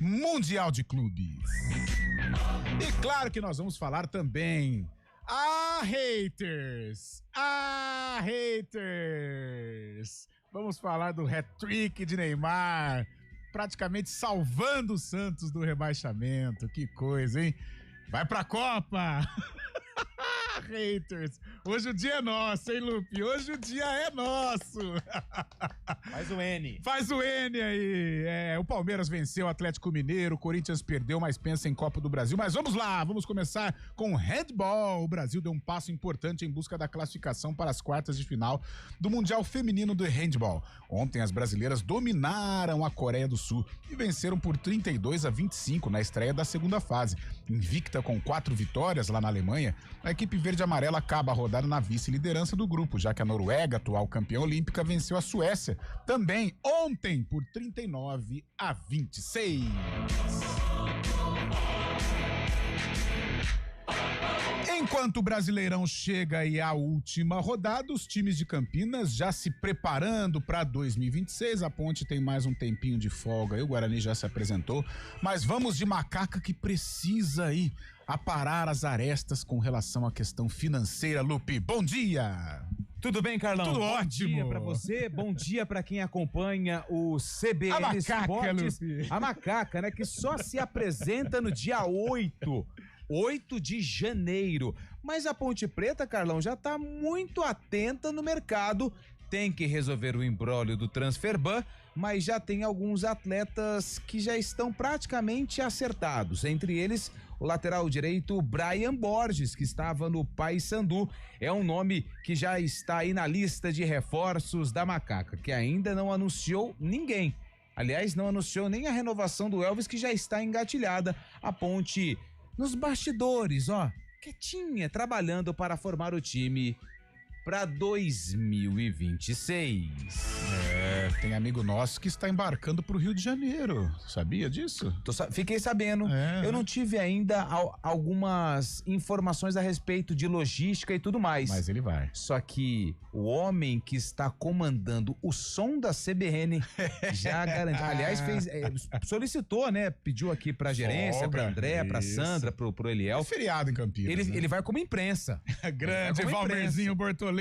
Mundial de Clubes. E claro que nós vamos falar também. Haters! Vamos falar do hat-trick de Neymar, praticamente salvando o Santos do rebaixamento. Que coisa, hein? Vai pra Copa! Haters! Hoje o dia é nosso, hein, Lupe? Hoje o dia é nosso! Faz o N. Faz o N aí! O Palmeiras venceu o Atlético Mineiro, o Corinthians perdeu, mas pensa em Copa do Brasil. Mas vamos lá, vamos começar com o handball. O Brasil deu um passo importante em busca da classificação para as quartas de final do Mundial Feminino do Handball. Ontem as brasileiras dominaram a Coreia do Sul e venceram por 32-25 na estreia da segunda fase. Invicta com 4 vitórias lá na Alemanha, a equipe verde-amarela acaba a rodada na vice-liderança do grupo, já que a Noruega, atual campeã olímpica, venceu a Suécia também ontem por 39-26. Enquanto o Brasileirão chega aí à última rodada, os times de Campinas já se preparando para 2026. A Ponte tem mais um tempinho de folga aí, o Guarani já se apresentou. Mas vamos de Macaca, que precisa aí aparar as arestas com relação à questão financeira. Lupe, bom dia! Tudo bem, Carlão? Tudo ótimo. Bom dia pra você, bom dia pra quem acompanha o CBN a Macaca, Esportes. Lupe. A Macaca, né, que só se apresenta no dia 8 de janeiro. Mas a Ponte Preta, Carlão, já tá muito atenta no mercado. Tem que resolver o imbróglio do transferban, mas já tem alguns atletas que já estão praticamente acertados. Entre eles, o lateral direito Brian Borges, que estava no Paysandu. É um nome que já está aí na lista de reforços da Macaca, que ainda não anunciou ninguém. Aliás, não anunciou nem a renovação do Elvis, que já está engatilhada. A Ponte nos bastidores, quietinha, trabalhando para formar o time para 2026. Tem amigo nosso que está embarcando pro Rio de Janeiro, sabia disso? Fiquei sabendo. Eu não tive ainda algumas informações a respeito de logística e tudo mais. Mas ele vai. Só que o homem que está comandando o som da CBN já garantiu. Aliás, solicitou, né? Pediu aqui pra gerência, pra André, pra Sandra, pro Eliel. É feriado em Campinas. Ele vai como imprensa. Grande Valmerzinho Bortoleto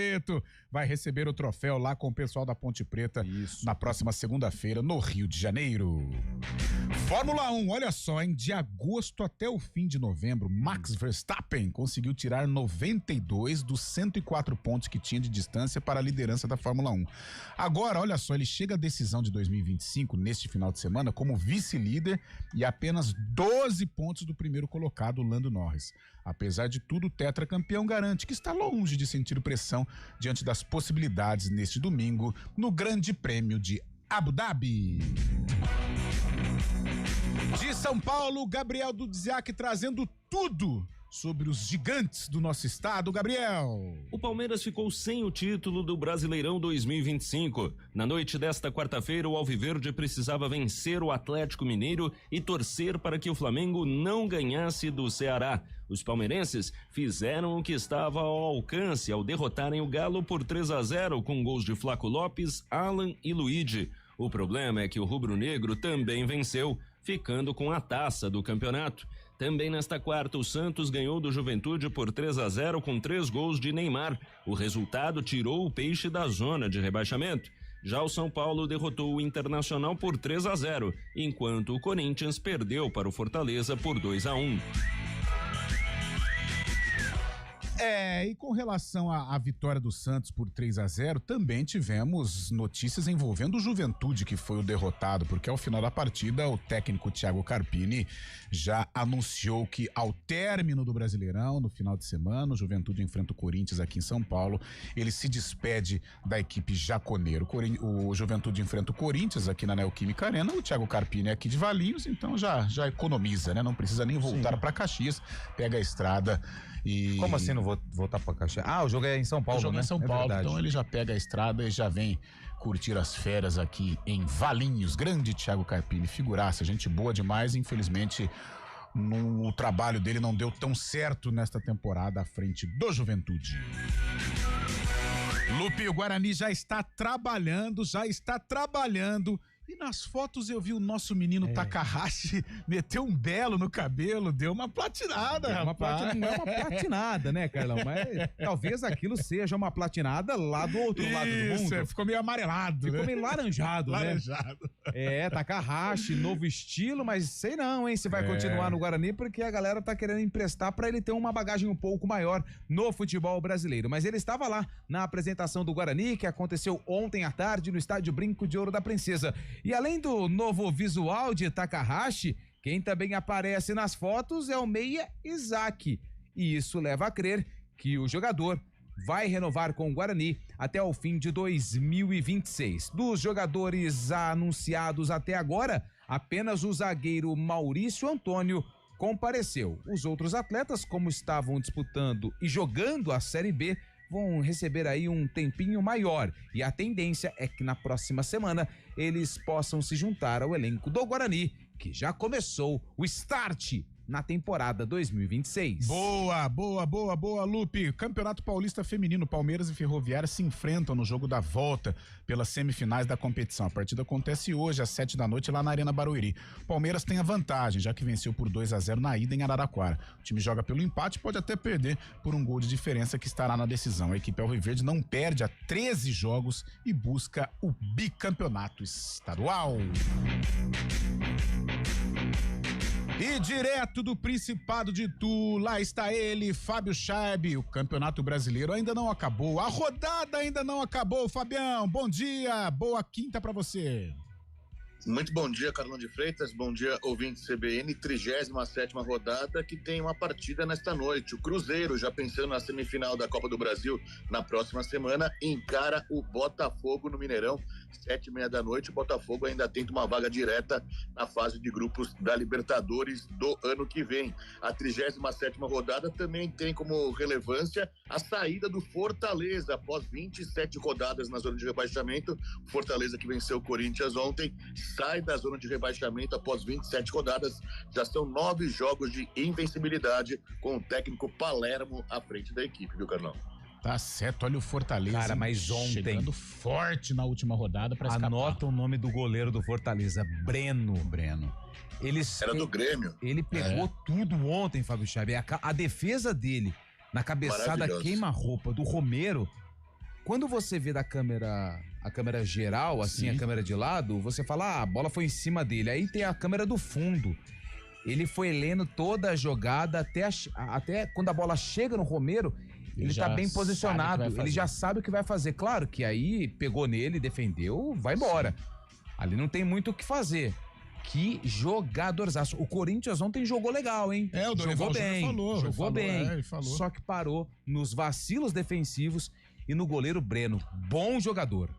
vai receber o troféu lá com o pessoal da Ponte Preta. Isso. Na próxima segunda-feira no Rio de Janeiro. Fórmula 1, olha só, hein? De agosto até o fim de novembro, Max Verstappen conseguiu tirar 92 dos 104 pontos que tinha de distância para a liderança da Fórmula 1. Agora, olha só, ele chega à decisão de 2025, neste final de semana, como vice-líder e apenas 12 pontos do primeiro colocado, Lando Norris. Apesar de tudo, o tetracampeão garante que está longe de sentir pressão diante das possibilidades neste domingo no Grande Prêmio de Abu Dhabi. De São Paulo, Gabriel Dudziak trazendo tudo sobre os gigantes do nosso estado. Gabriel. O Palmeiras ficou sem o título do Brasileirão 2025. Na noite desta quarta-feira, o Alviverde precisava vencer o Atlético Mineiro e torcer para que o Flamengo não ganhasse do Ceará. Os palmeirenses fizeram o que estava ao alcance ao derrotarem o Galo por 3-0 com gols de Flaco Lopes, Alan e Luigi. O problema é que o rubro-negro também venceu, ficando com a taça do campeonato. Também nesta quarta, o Santos ganhou do Juventude por 3-0 com 3 gols de Neymar. O resultado tirou o Peixe da zona de rebaixamento. Já o São Paulo derrotou o Internacional por 3-0, enquanto o Corinthians perdeu para o Fortaleza por 2-1. E com relação à vitória do Santos por 3-0, também tivemos notícias envolvendo o Juventude, que foi o derrotado, porque ao final da partida o técnico Thiago Carpini já anunciou que ao término do Brasileirão, no final de semana, o Juventude enfrenta o Corinthians aqui em São Paulo, ele se despede da equipe jaconeira. O Juventude enfrenta o Corinthians aqui na Neoquímica Arena, o Thiago Carpini é aqui de Valinhos, então já economiza, né? Não precisa nem voltar para Caxias, pega a estrada e... Como assim não vou voltar pra Caxias? O jogo é em São Paulo, o jogo né? É em São Paulo, então ele já pega a estrada e já vem curtir as férias aqui em Valinhos. Grande Thiago Carpini, figuraça, gente boa demais. Infelizmente, o trabalho dele não deu tão certo nesta temporada à frente do Juventude. Lupe, o Guarani já está trabalhando E nas fotos eu vi o nosso menino Takahashi meter um belo no cabelo, deu uma platinada, rapaz. Não é uma platinada, né, Carlão? Mas talvez aquilo seja uma platinada lá do outro lado do mundo. Ficou meio amarelado, ficou meio laranjado, né? Takahashi, novo estilo, mas sei não, hein, se vai continuar no Guarani, porque a galera tá querendo emprestar pra ele ter uma bagagem um pouco maior no futebol brasileiro. Mas ele estava lá na apresentação do Guarani, que aconteceu ontem à tarde no estádio Brinco de Ouro da Princesa. E além do novo visual de Takahashi, quem também aparece nas fotos é o meia Isaac. E isso leva a crer que o jogador vai renovar com o Guarani até o fim de 2026. Dos jogadores anunciados até agora, apenas o zagueiro Maurício Antônio compareceu. Os outros atletas, como estavam disputando e jogando a Série B, vão receber aí um tempinho maior, e a tendência é que na próxima semana eles possam se juntar ao elenco do Guarani, que já começou o start na temporada 2026. Boa, Lupe. Campeonato Paulista Feminino, Palmeiras e Ferroviária se enfrentam no jogo da volta pelas semifinais da competição. A partida acontece hoje às 19h lá na Arena Barueri. Palmeiras tem a vantagem, já que venceu por 2-0 na ida em Araraquara. O time joga pelo empate, pode até perder por um gol de diferença que estará na decisão. A equipe alviverde não perde há 13 jogos e busca o bicampeonato estadual. E direto do Principado de Itu, lá está ele, Fábio Charb. O Campeonato Brasileiro ainda não acabou, a rodada ainda não acabou, Fabião. Bom dia, boa quinta pra você. Muito bom dia, Carlão de Freitas, bom dia, ouvinte CBN, 37ª rodada que tem uma partida nesta noite. O Cruzeiro, já pensando na semifinal da Copa do Brasil na próxima semana, encara o Botafogo no Mineirão, 7h30 da noite. O Botafogo ainda tenta uma vaga direta na fase de grupos da Libertadores do ano que vem. A 37ª rodada também tem como relevância a saída do Fortaleza após 27 rodadas na zona de rebaixamento. Fortaleza, que venceu o Corinthians ontem, sai da zona de rebaixamento após 27 rodadas. Já são 9 jogos de invencibilidade, com o técnico Palermo à frente da equipe, viu, Carlão? Tá certo, olha o Fortaleza. Cara, mas ontem chegando forte na última rodada pra escapar. Anota o nome do goleiro do Fortaleza, Breno. Era do Grêmio. Ele pegou tudo ontem, Fábio Charb. A defesa dele na cabeçada queima-roupa do Romero. Quando você vê da câmera, a câmera geral, assim, a câmera de lado, você fala, a bola foi em cima dele. Aí tem a câmera do fundo. Ele foi lendo toda a jogada até quando a bola chega no Romero, ele tá bem posicionado. Ele já sabe o que vai fazer. Claro que aí pegou nele, defendeu, vai embora. Ali não tem muito o que fazer. Que jogadorzaço. O Corinthians ontem jogou legal, hein? O Dorival jogou bem. Ele falou. Só que parou nos vacilos defensivos e no goleiro Breno. Bom jogador.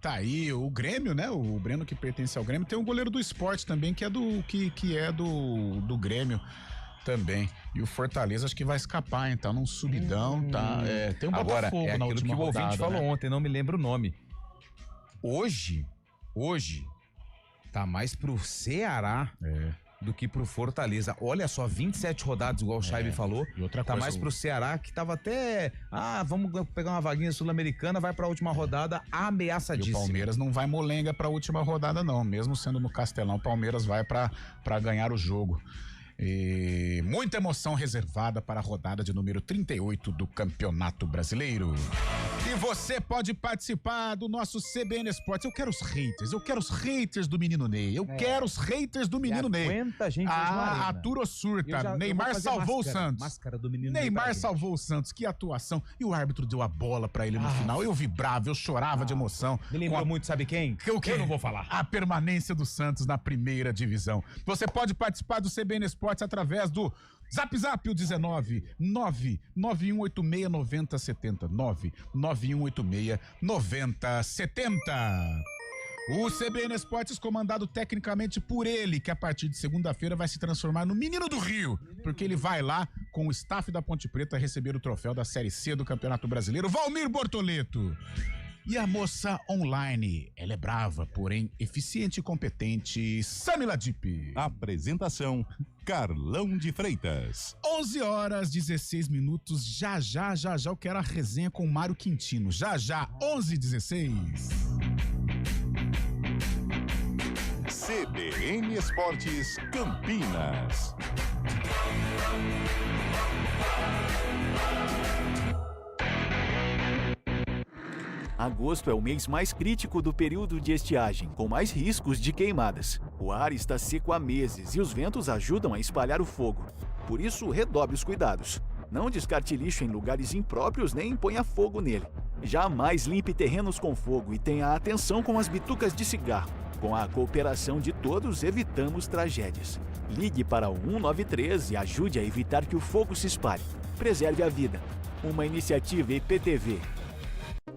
Tá aí o Grêmio, né? O Breno, que pertence ao Grêmio. Tem um goleiro do Sport também, que é do Grêmio também. E o Fortaleza acho que vai escapar, hein? Tá num subidão, tá? Tem um Botafogo na última rodada. Agora, é aquilo que o ouvinte falou ontem, não me lembro o nome. Hoje, tá mais pro Ceará do que pro Fortaleza. Olha só, 27 rodadas, igual o Charb falou. E outra tá coisa, mais pro Ceará, que tava até... vamos pegar uma vaguinha sul-americana, vai pra última rodada ameaçadíssimo. E o Palmeiras não vai molenga pra última rodada, não. Mesmo sendo no Castelão, o Palmeiras vai pra ganhar o jogo. E muita emoção reservada para a rodada de número 38 do Campeonato Brasileiro. E você pode participar do nosso CBN Esportes. Eu quero os haters do Menino Ney. Eu quero os haters do Menino Ney. Aguenta, gente. Atura ou surta. Neymar salvou o Santos. Máscara do Menino Neymar salvou o Santos. Que atuação. E o árbitro deu a bola pra ele no final. Eu vibrava, eu chorava de emoção. Me lembrou muito, sabe quem? O quê? Eu não vou falar. A permanência do Santos na primeira divisão. Você pode participar do CBN Esportes através do Zap o 19 99186 9070 99186 9070. O CBN Esportes, comandado tecnicamente por ele, que a partir de segunda-feira vai se transformar no Menino do Rio, porque ele vai lá com o staff da Ponte Preta receber o troféu da Série C do Campeonato Brasileiro, Valmir Bortoleto. E a moça online, ela é brava, porém eficiente e competente, Samila Dip. Apresentação, Carlão de Freitas. 11h16, já eu quero a resenha com o Mário Quintino, já, 11h16. CBN Esportes Campinas. Agosto é o mês mais crítico do período de estiagem, com mais riscos de queimadas. O ar está seco há meses e os ventos ajudam a espalhar o fogo. Por isso, redobre os cuidados. Não descarte lixo em lugares impróprios nem ponha fogo nele. Jamais limpe terrenos com fogo e tenha atenção com as bitucas de cigarro. Com a cooperação de todos, evitamos tragédias. Ligue para o 193 e ajude a evitar que o fogo se espalhe. Preserve a vida. Uma iniciativa IPTV.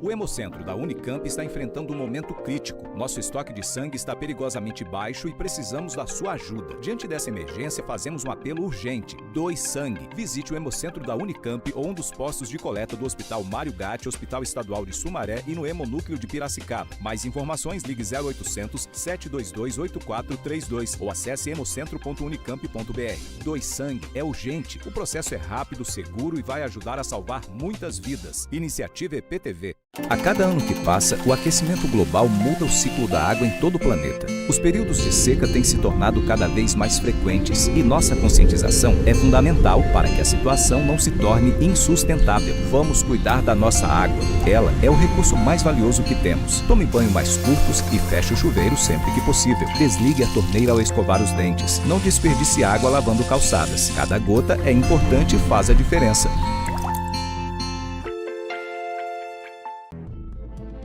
O Hemocentro da Unicamp está enfrentando um momento crítico. Nosso estoque de sangue está perigosamente baixo e precisamos da sua ajuda. Diante dessa emergência, fazemos um apelo urgente. Doe sangue. Visite o Hemocentro da Unicamp ou um dos postos de coleta do Hospital Mário Gatti, Hospital Estadual de Sumaré e no Hemonúcleo de Piracicaba. Mais informações, ligue 0800 722 8432 ou acesse hemocentro.unicamp.br. Doe sangue. É urgente. O processo é rápido, seguro e vai ajudar a salvar muitas vidas. Iniciativa EPTV. A cada ano que passa, o aquecimento global muda o ciclo da água em todo o planeta. Os períodos de seca têm se tornado cada vez mais frequentes e nossa conscientização é fundamental para que a situação não se torne insustentável. Vamos cuidar da nossa água. Ela é o recurso mais valioso que temos. Tome banho mais curtos e feche o chuveiro sempre que possível. Desligue a torneira ao escovar os dentes. Não desperdice água lavando calçadas. Cada gota é importante e faz a diferença.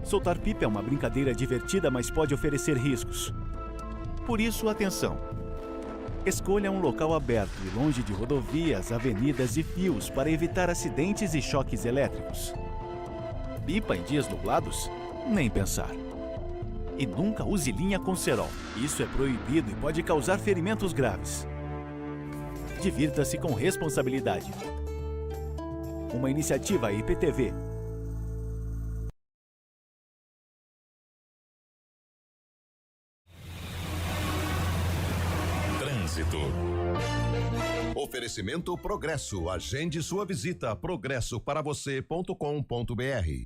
Soltar pipa é uma brincadeira divertida, mas pode oferecer riscos. Por isso, atenção! Escolha um local aberto e longe de rodovias, avenidas e fios para evitar acidentes e choques elétricos. Pipa em dias nublados? Nem pensar. E nunca use linha com cerol. Isso é proibido e pode causar ferimentos graves. Divirta-se com responsabilidade. Uma iniciativa IPTV. Oferecimento Progresso. Agende sua visita progressoparavocê.com.br.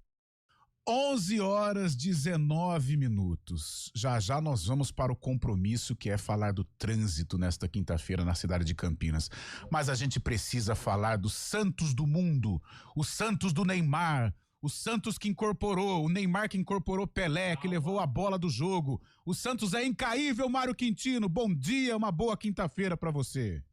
11h19. Já já nós vamos para o compromisso que é falar do trânsito nesta quinta-feira na cidade de Campinas. Mas a gente precisa falar dos Santos do mundo, os Santos do Neymar, o Santos que incorporou, o Neymar que incorporou Pelé, que levou a bola do jogo. O Santos é incaível, Mário Quintino. Bom dia, uma boa quinta-feira para você.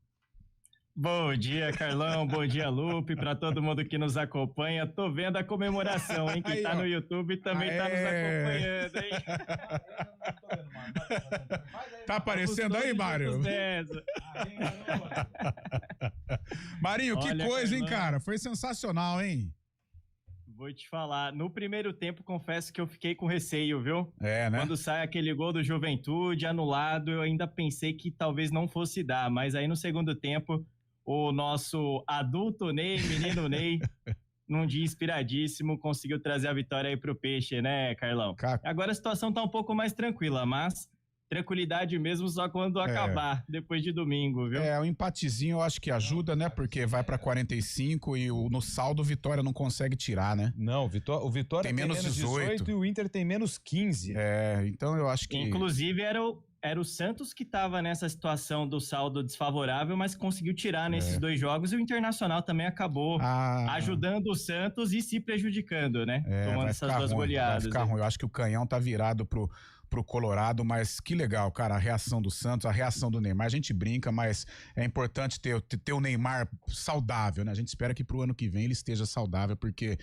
Bom dia, Carlão. Bom dia, Lupe. Para todo mundo que nos acompanha. Tô vendo a comemoração, hein? Quem aí, tá no YouTube também tá nos acompanhando, hein? Tá aparecendo aí, Mário? Marinho, que olha, coisa, Carlão, hein, cara? Foi sensacional, hein? Vou te falar, no primeiro tempo, confesso que eu fiquei com receio, viu? É, né? Quando sai aquele gol do Juventude anulado, eu ainda pensei que talvez não fosse dar, mas aí no segundo tempo, o nosso adulto Ney, menino Ney, num dia inspiradíssimo, conseguiu trazer a vitória aí pro Peixe, né, Carlão? Agora a situação tá um pouco mais tranquila, mas tranquilidade mesmo só quando acabar, depois de domingo, viu? O empatezinho eu acho que ajuda, né? Porque vai pra 45 e no saldo o Vitória não consegue tirar, né? Não, o Vitória tem menos 18 e o Inter tem menos 15. Então eu acho que... Inclusive era o Santos que tava nessa situação do saldo desfavorável, mas conseguiu tirar nesses dois jogos e o Internacional também acabou ajudando o Santos e se prejudicando, né? Tomando essas duas goleadas. Vai ficar ruim. Eu acho que o canhão tá virado pro Colorado, mas que legal, cara, a reação do Santos, a reação do Neymar, a gente brinca, mas é importante ter o Neymar saudável, né? A gente espera que pro ano que vem ele esteja saudável, porque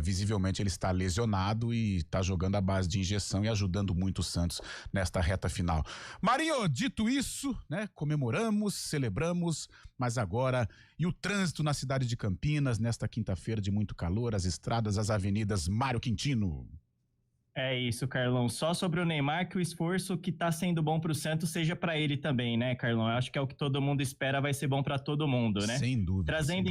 visivelmente ele está lesionado e tá jogando à base de injeção e ajudando muito o Santos nesta reta final. Marinho, dito isso, né, comemoramos, celebramos, mas agora, e o trânsito na cidade de Campinas, nesta quinta-feira de muito calor, as estradas, as avenidas, Mário Quintino. É isso, Carlão. Só sobre o Neymar, que o esforço que tá sendo bom pro Santos seja para ele também, né, Carlão? Eu acho que é o que todo mundo espera, vai ser bom para todo mundo, né? Sem dúvida. Trazendo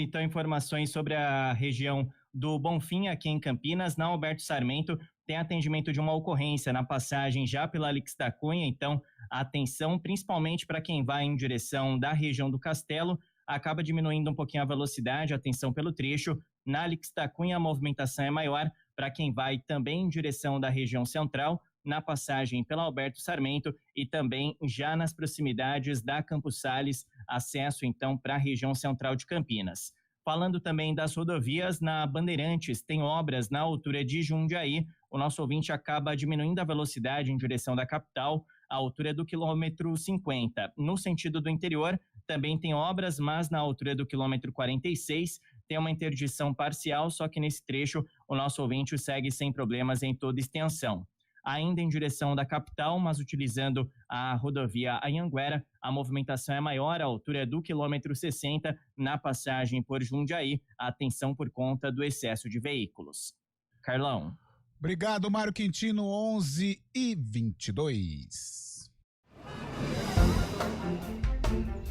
então informações sobre a região do Bonfim, aqui em Campinas, na Alberto Sarmento, tem atendimento de uma ocorrência na passagem já pela Alix da Cunha, então atenção, principalmente para quem vai em direção da região do Castelo, acaba diminuindo um pouquinho a velocidade, atenção pelo trecho. Na Alix da Cunha a movimentação é maior. Para quem vai também em direção da região central, na passagem pela Alberto Sarmento e também já nas proximidades da Campos Sales, acesso então para a região central de Campinas. Falando também das rodovias, na Bandeirantes tem obras na altura de Jundiaí. O nosso ouvinte acaba diminuindo a velocidade em direção da capital, à altura do quilômetro 50. No sentido do interior, também tem obras, mas na altura do quilômetro 46 tem uma interdição parcial, só que nesse trecho o nosso ouvinte segue sem problemas em toda extensão. Ainda em direção da capital, mas utilizando a rodovia Anhanguera, a movimentação é maior, à altura do quilômetro 60, na passagem por Jundiaí, atenção por conta do excesso de veículos. Carlão. Obrigado, Mário Quintino, 11h22.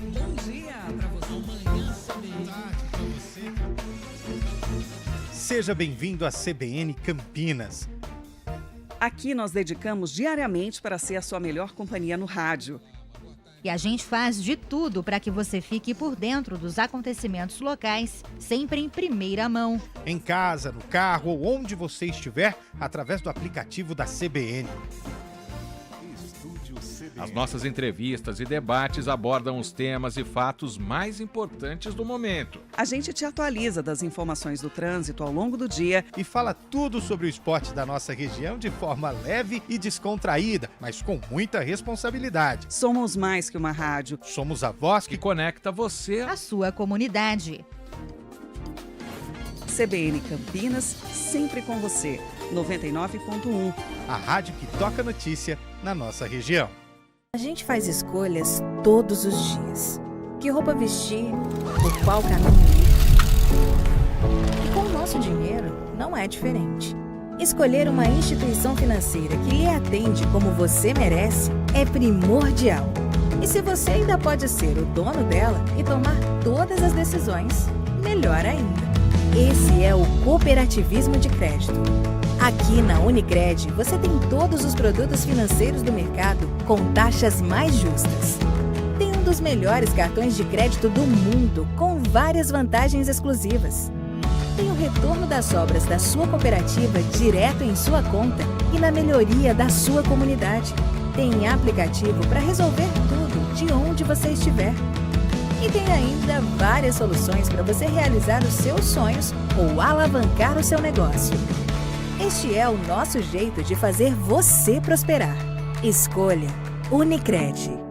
Bom dia pra você. Amanhã, tarde pra você. Seja bem-vindo à CBN Campinas. Aqui nós dedicamos diariamente para ser a sua melhor companhia no rádio. E a gente faz de tudo para que você fique por dentro dos acontecimentos locais, sempre em primeira mão. Em casa, no carro ou onde você estiver, através do aplicativo da CBN. As nossas entrevistas e debates abordam os temas e fatos mais importantes do momento. A gente te atualiza das informações do trânsito ao longo do dia e fala tudo sobre o esporte da nossa região de forma leve e descontraída, mas com muita responsabilidade. Somos mais que uma rádio. Somos a voz que conecta você à sua comunidade. CBN Campinas, sempre com você. 99.1. A rádio que toca notícia na nossa região. A gente faz escolhas todos os dias. Que roupa vestir, por qual caminho ir. E com o nosso dinheiro, não é diferente. Escolher uma instituição financeira que lhe atende como você merece é primordial. E se você ainda pode ser o dono dela e tomar todas as decisões, melhor ainda. Esse é o cooperativismo de crédito. Aqui na Unicred, você tem todos os produtos financeiros do mercado com taxas mais justas. Tem um dos melhores cartões de crédito do mundo, com várias vantagens exclusivas. Tem o retorno das obras da sua cooperativa direto em sua conta e na melhoria da sua comunidade. Tem aplicativo para resolver tudo de onde você estiver. E tem ainda várias soluções para você realizar os seus sonhos ou alavancar o seu negócio. Este é o nosso jeito de fazer você prosperar. Escolha Unicred.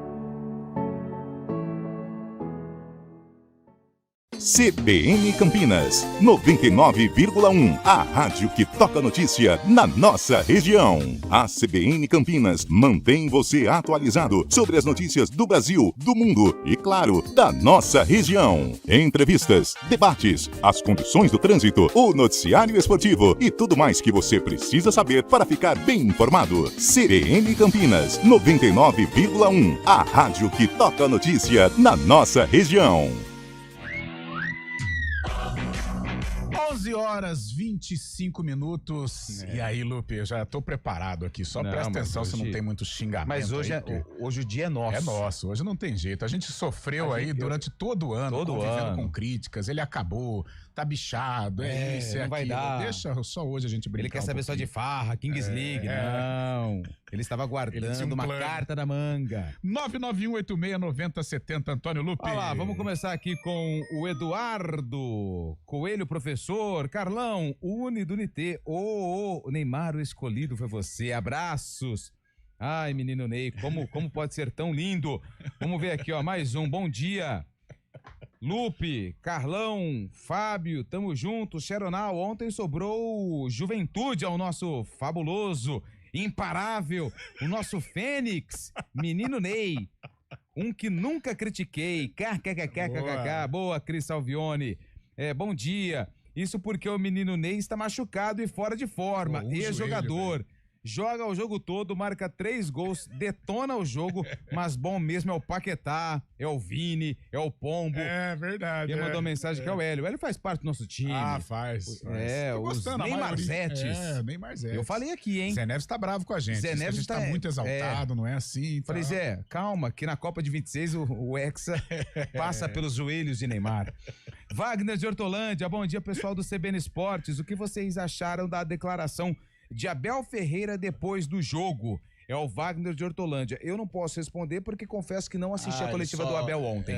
CBN Campinas, 99,1. A rádio que toca notícia na nossa região. A CBN Campinas mantém você atualizado sobre as notícias do Brasil, do mundo e, claro, da nossa região. Entrevistas, debates, as condições do trânsito, o noticiário esportivo e tudo mais que você precisa saber para ficar bem informado. CBN Campinas, 99,1. A rádio que toca notícia na nossa região. 11h25. E aí, Lupe, eu já tô preparado aqui. Só presta atenção se não tem muito xingamento. Mas hoje, hoje o dia é nosso. É nosso, hoje não tem jeito. A gente sofreu durante todo o ano, convivendo com críticas. Ele acabou, tá bichado, isso, não vai dar. Deixa só hoje a gente brincar. Ele quer saber só de farra, Kings League. Não. Ele estava guardando uma carta na manga. 991869070, Antônio Lupe. Olha lá, vamos começar aqui com o Eduardo Coelho, professor. Carlão, Uni do Nitê. O Neymar, o escolhido foi você. Abraços. Ai, menino Ney, como pode ser tão lindo? Vamos ver aqui, ó, mais um. Bom dia. Lupe, Carlão, Fábio, tamo junto. Xeronal, ontem sobrou Juventude ao nosso fabuloso, imparável, o nosso Fênix, menino Ney. Um que nunca critiquei. KKKKKK. Boa, Cris Salvione. Bom dia. Isso porque o menino Ney está machucado e fora de forma. Ex-jogador. Joga o jogo todo, marca 3 gols, detona o jogo, mas bom mesmo é o Paquetá, é o Vini, é o Pombo. É verdade. Quem mandou mensagem que é o Hélio. O Hélio faz parte do nosso time. Ah, faz. Os Neymarzetes. Neymarzetes. Eu falei aqui, hein? Zé Neves tá bravo com a gente. Zé Neves tá muito exaltado, não é assim. Tá... Falei, Zé, calma, que na Copa de 26 o Hexa passa pelos joelhos de Neymar. Wagner de Hortolândia, bom dia pessoal do CBN Esportes. O que vocês acharam da declaração de Abel Ferreira depois do jogo? É o Wagner de Hortolândia. Eu não posso responder porque confesso que não assisti a coletiva do Abel ontem.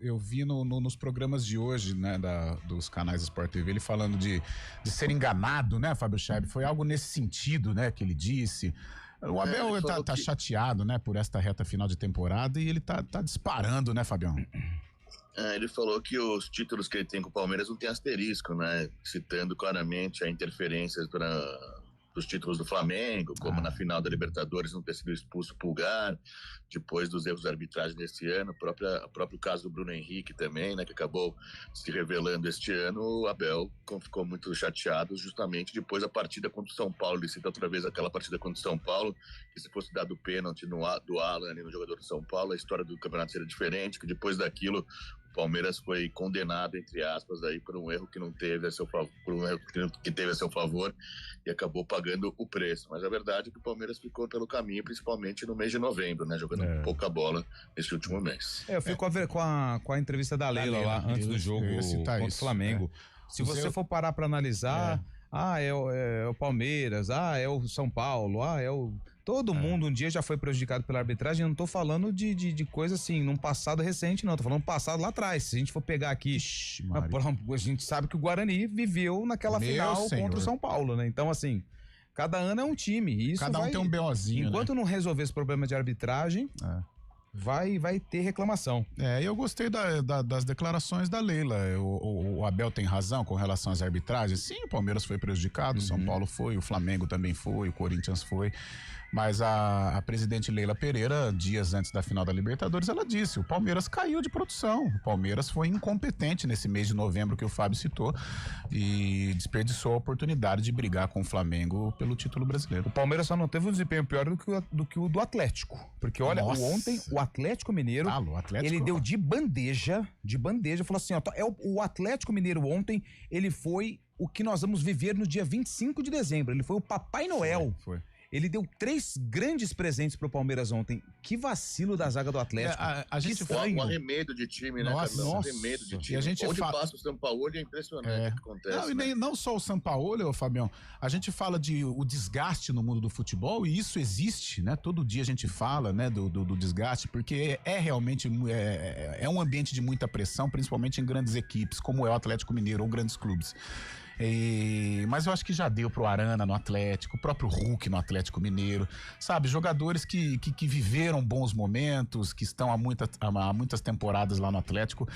Eu vi nos programas de hoje, né, dos canais Sport TV, ele falando de ser enganado, né, Fábio Scheib? Foi algo nesse sentido, né, que ele disse. O Abel tá chateado, né, por esta reta final de temporada e ele tá disparando, né, Fabião? Ele falou que os títulos que ele tem com o Palmeiras não tem asterisco, né? Citando claramente a interferência dos títulos do Flamengo, como na final da Libertadores não ter sido expulso o Pulgar, depois dos erros de arbitragem desse ano, o próprio caso do Bruno Henrique também, né, que acabou se revelando este ano. O Abel ficou muito chateado justamente depois da partida contra o São Paulo. Ele cita outra vez aquela partida contra o São Paulo, que se fosse dado o pênalti do Alan ali no jogador do São Paulo, a história do campeonato seria diferente, que depois daquilo o Palmeiras foi condenado, entre aspas, aí, por um erro que não teve a seu favor, por um erro que teve a seu favor e acabou pagando o preço. Mas a verdade é que o Palmeiras ficou pelo caminho, principalmente no mês de novembro, né? Jogando pouca bola nesse último mês. Eu fico com a entrevista da Leila lá, antes do jogo contra o Flamengo. Se você for parar pra analisar, é o Palmeiras, é o São Paulo, todo mundo um dia já foi prejudicado pela arbitragem. Eu não tô falando de coisa assim, num passado recente, não. Tô falando passado lá atrás. Se a gente for pegar aqui, a gente sabe que o Guarani viveu naquela final contra o São Paulo, né? Então, assim, cada ano é um time. E isso cada um tem um BOzinho, enquanto não resolver esse problema de arbitragem, vai ter reclamação. Eu gostei das declarações da Leila. O Abel tem razão com relação às arbitragens. Sim, o Palmeiras foi prejudicado, o São Paulo foi, o Flamengo também foi, o Corinthians foi. Mas a presidente Leila Pereira, dias antes da final da Libertadores, ela disse: o Palmeiras caiu de produção. O Palmeiras foi incompetente nesse mês de novembro que o Fábio citou e desperdiçou a oportunidade de brigar com o Flamengo pelo título brasileiro. O Palmeiras só não teve um desempenho pior do que o do Atlético. Porque, olha, ontem o Atlético Mineiro, ele deu de bandeja, falou assim, o Atlético Mineiro ontem, ele foi o que nós vamos viver no dia 25 de dezembro. Ele foi o Papai Noel. Foi. Ele deu 3 grandes presentes pro Palmeiras ontem. Que vacilo da zaga do Atlético. A gente um arremedo de time, né? Nossa. Arremedo de time. E a gente onde passa o São Paulo é impressionante o que acontece. Não só o São Paulo, Fabião. A gente fala o desgaste no mundo do futebol e isso existe, né? Todo dia a gente fala, né, do desgaste, porque realmente um ambiente de muita pressão, principalmente em grandes equipes, como é o Atlético Mineiro ou grandes clubes. Mas eu acho que já deu pro Arana no Atlético, o próprio Hulk no Atlético Mineiro, sabe? Jogadores que viveram bons momentos, que estão há muitas temporadas lá no Atlético,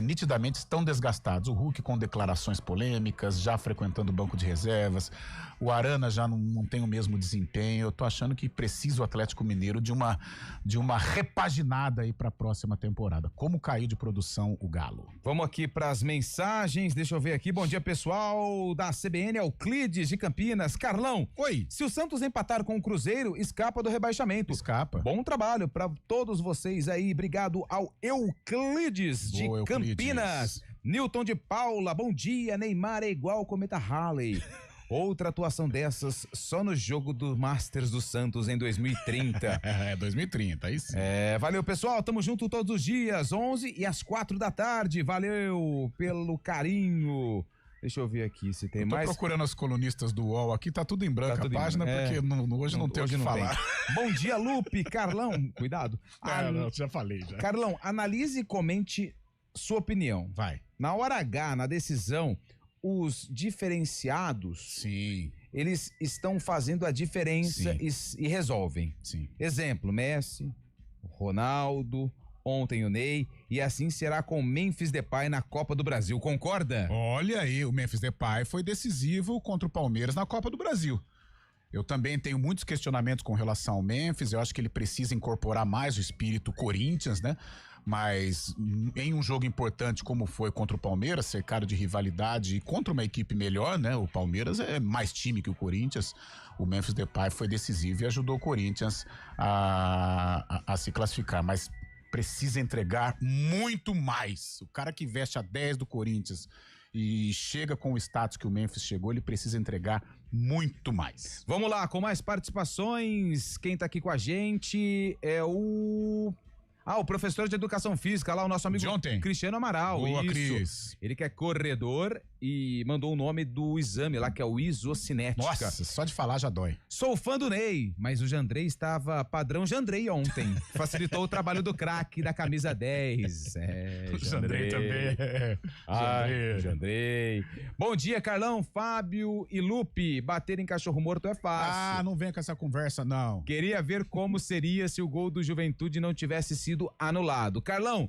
nitidamente estão desgastados. O Hulk com declarações polêmicas, já frequentando o banco de reservas. O Arana já não tem o mesmo desempenho. Eu tô achando que precisa o Atlético Mineiro de uma repaginada aí pra próxima temporada. Como caiu de produção o Galo. Vamos aqui pras mensagens, deixa eu ver aqui. Bom dia, pessoal da CBN, Euclides de Campinas. Carlão, oi. Se o Santos empatar com o Cruzeiro, escapa do rebaixamento. Escapa. Bom trabalho pra todos vocês aí. Obrigado ao Euclides de Campinas. Newton de Paula, bom dia. Neymar é igual o Cometa Halley. Outra atuação dessas só no jogo do Masters do Santos em 2030. 2030, aí sim. Valeu, pessoal, tamo junto todos os dias, 11 e às 4 da tarde. Valeu pelo carinho. Deixa eu ver aqui se tem mais. Tô procurando as colunistas do UOL aqui, tá tudo em branco a página, porque hoje não tem o que falar. Bom dia, Lupe, Carlão, cuidado. Já falei, já. Carlão, analise e comente sua opinião. Vai. Na hora H, na decisão, os diferenciados, sim, eles estão fazendo a diferença e resolvem. Sim. Exemplo, Messi, Ronaldo, ontem o Ney, e assim será com o Memphis Depay na Copa do Brasil, concorda? Olha aí, o Memphis Depay foi decisivo contra o Palmeiras na Copa do Brasil. Eu também tenho muitos questionamentos com relação ao Memphis, eu acho que ele precisa incorporar mais o espírito Corinthians, né? Mas em um jogo importante como foi contra o Palmeiras, cercado de rivalidade e contra uma equipe melhor, né? O Palmeiras é mais time que o Corinthians. O Memphis Depay foi decisivo e ajudou o Corinthians a se classificar, mas precisa entregar muito mais. O cara que veste a 10 do Corinthians e chega com o status que o Memphis chegou, ele precisa entregar muito mais. Vamos lá, com mais participações, quem tá aqui com a gente é o O professor de educação física lá, o nosso amigo Cristiano Amaral. Boa, isso. Cris. Ele que é corredor e mandou o nome do exame lá, que é o isocinética. Nossa, só de falar já dói. Sou fã do Ney, mas o Jandrei estava padrão Jandrei ontem. Facilitou o trabalho do craque da camisa 10. O Jandrei também. Jandrei. Bom dia, Carlão, Fábio e Lupe. Bater em cachorro morto é fácil. Não venha com essa conversa, não. Queria ver como seria se o gol do Juventude não tivesse sido anulado. Carlão,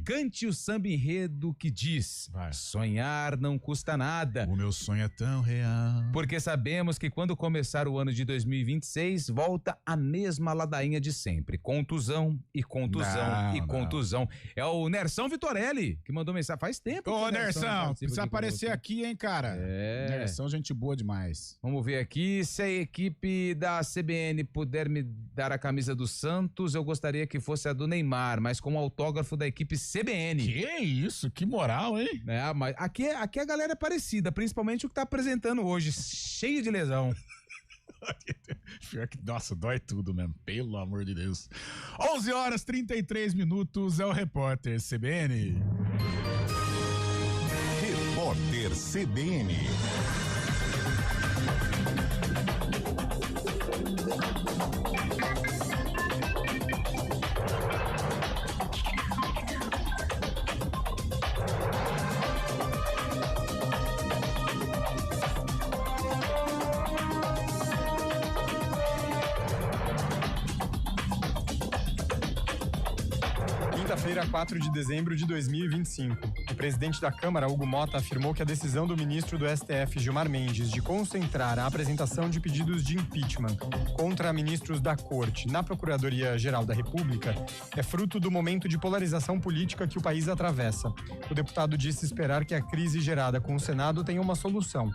cante o samba enredo que diz: sonhar não custa nada. O meu sonho é tão real. Porque sabemos que quando começar o ano de 2026, volta a mesma ladainha de sempre. Contusão e contusão e contusão. É o Nerção Vitorelli que mandou mensagem faz tempo. Ô, Nerção, precisa aparecer aqui, hein, cara? Nerção, gente boa demais. Vamos ver aqui. Se a equipe da CBN puder me dar a camisa do Santos, eu gostaria que fosse a do Neymar, mas com o autógrafo da equipe CBN. Que isso? Que moral, hein? Mas aqui a galera é parecida, principalmente o que tá apresentando hoje, cheio de lesão. Nossa, dói tudo mesmo, pelo amor de Deus. 11h33, é o Repórter CBN. Repórter CBN. Quinta-feira, 4 de dezembro de 2025. O presidente da Câmara, Hugo Mota, afirmou que a decisão do ministro do STF, Gilmar Mendes, de concentrar a apresentação de pedidos de impeachment contra ministros da Corte na Procuradoria-Geral da República é fruto do momento de polarização política que o país atravessa. O deputado disse esperar que a crise gerada com o Senado tenha uma solução.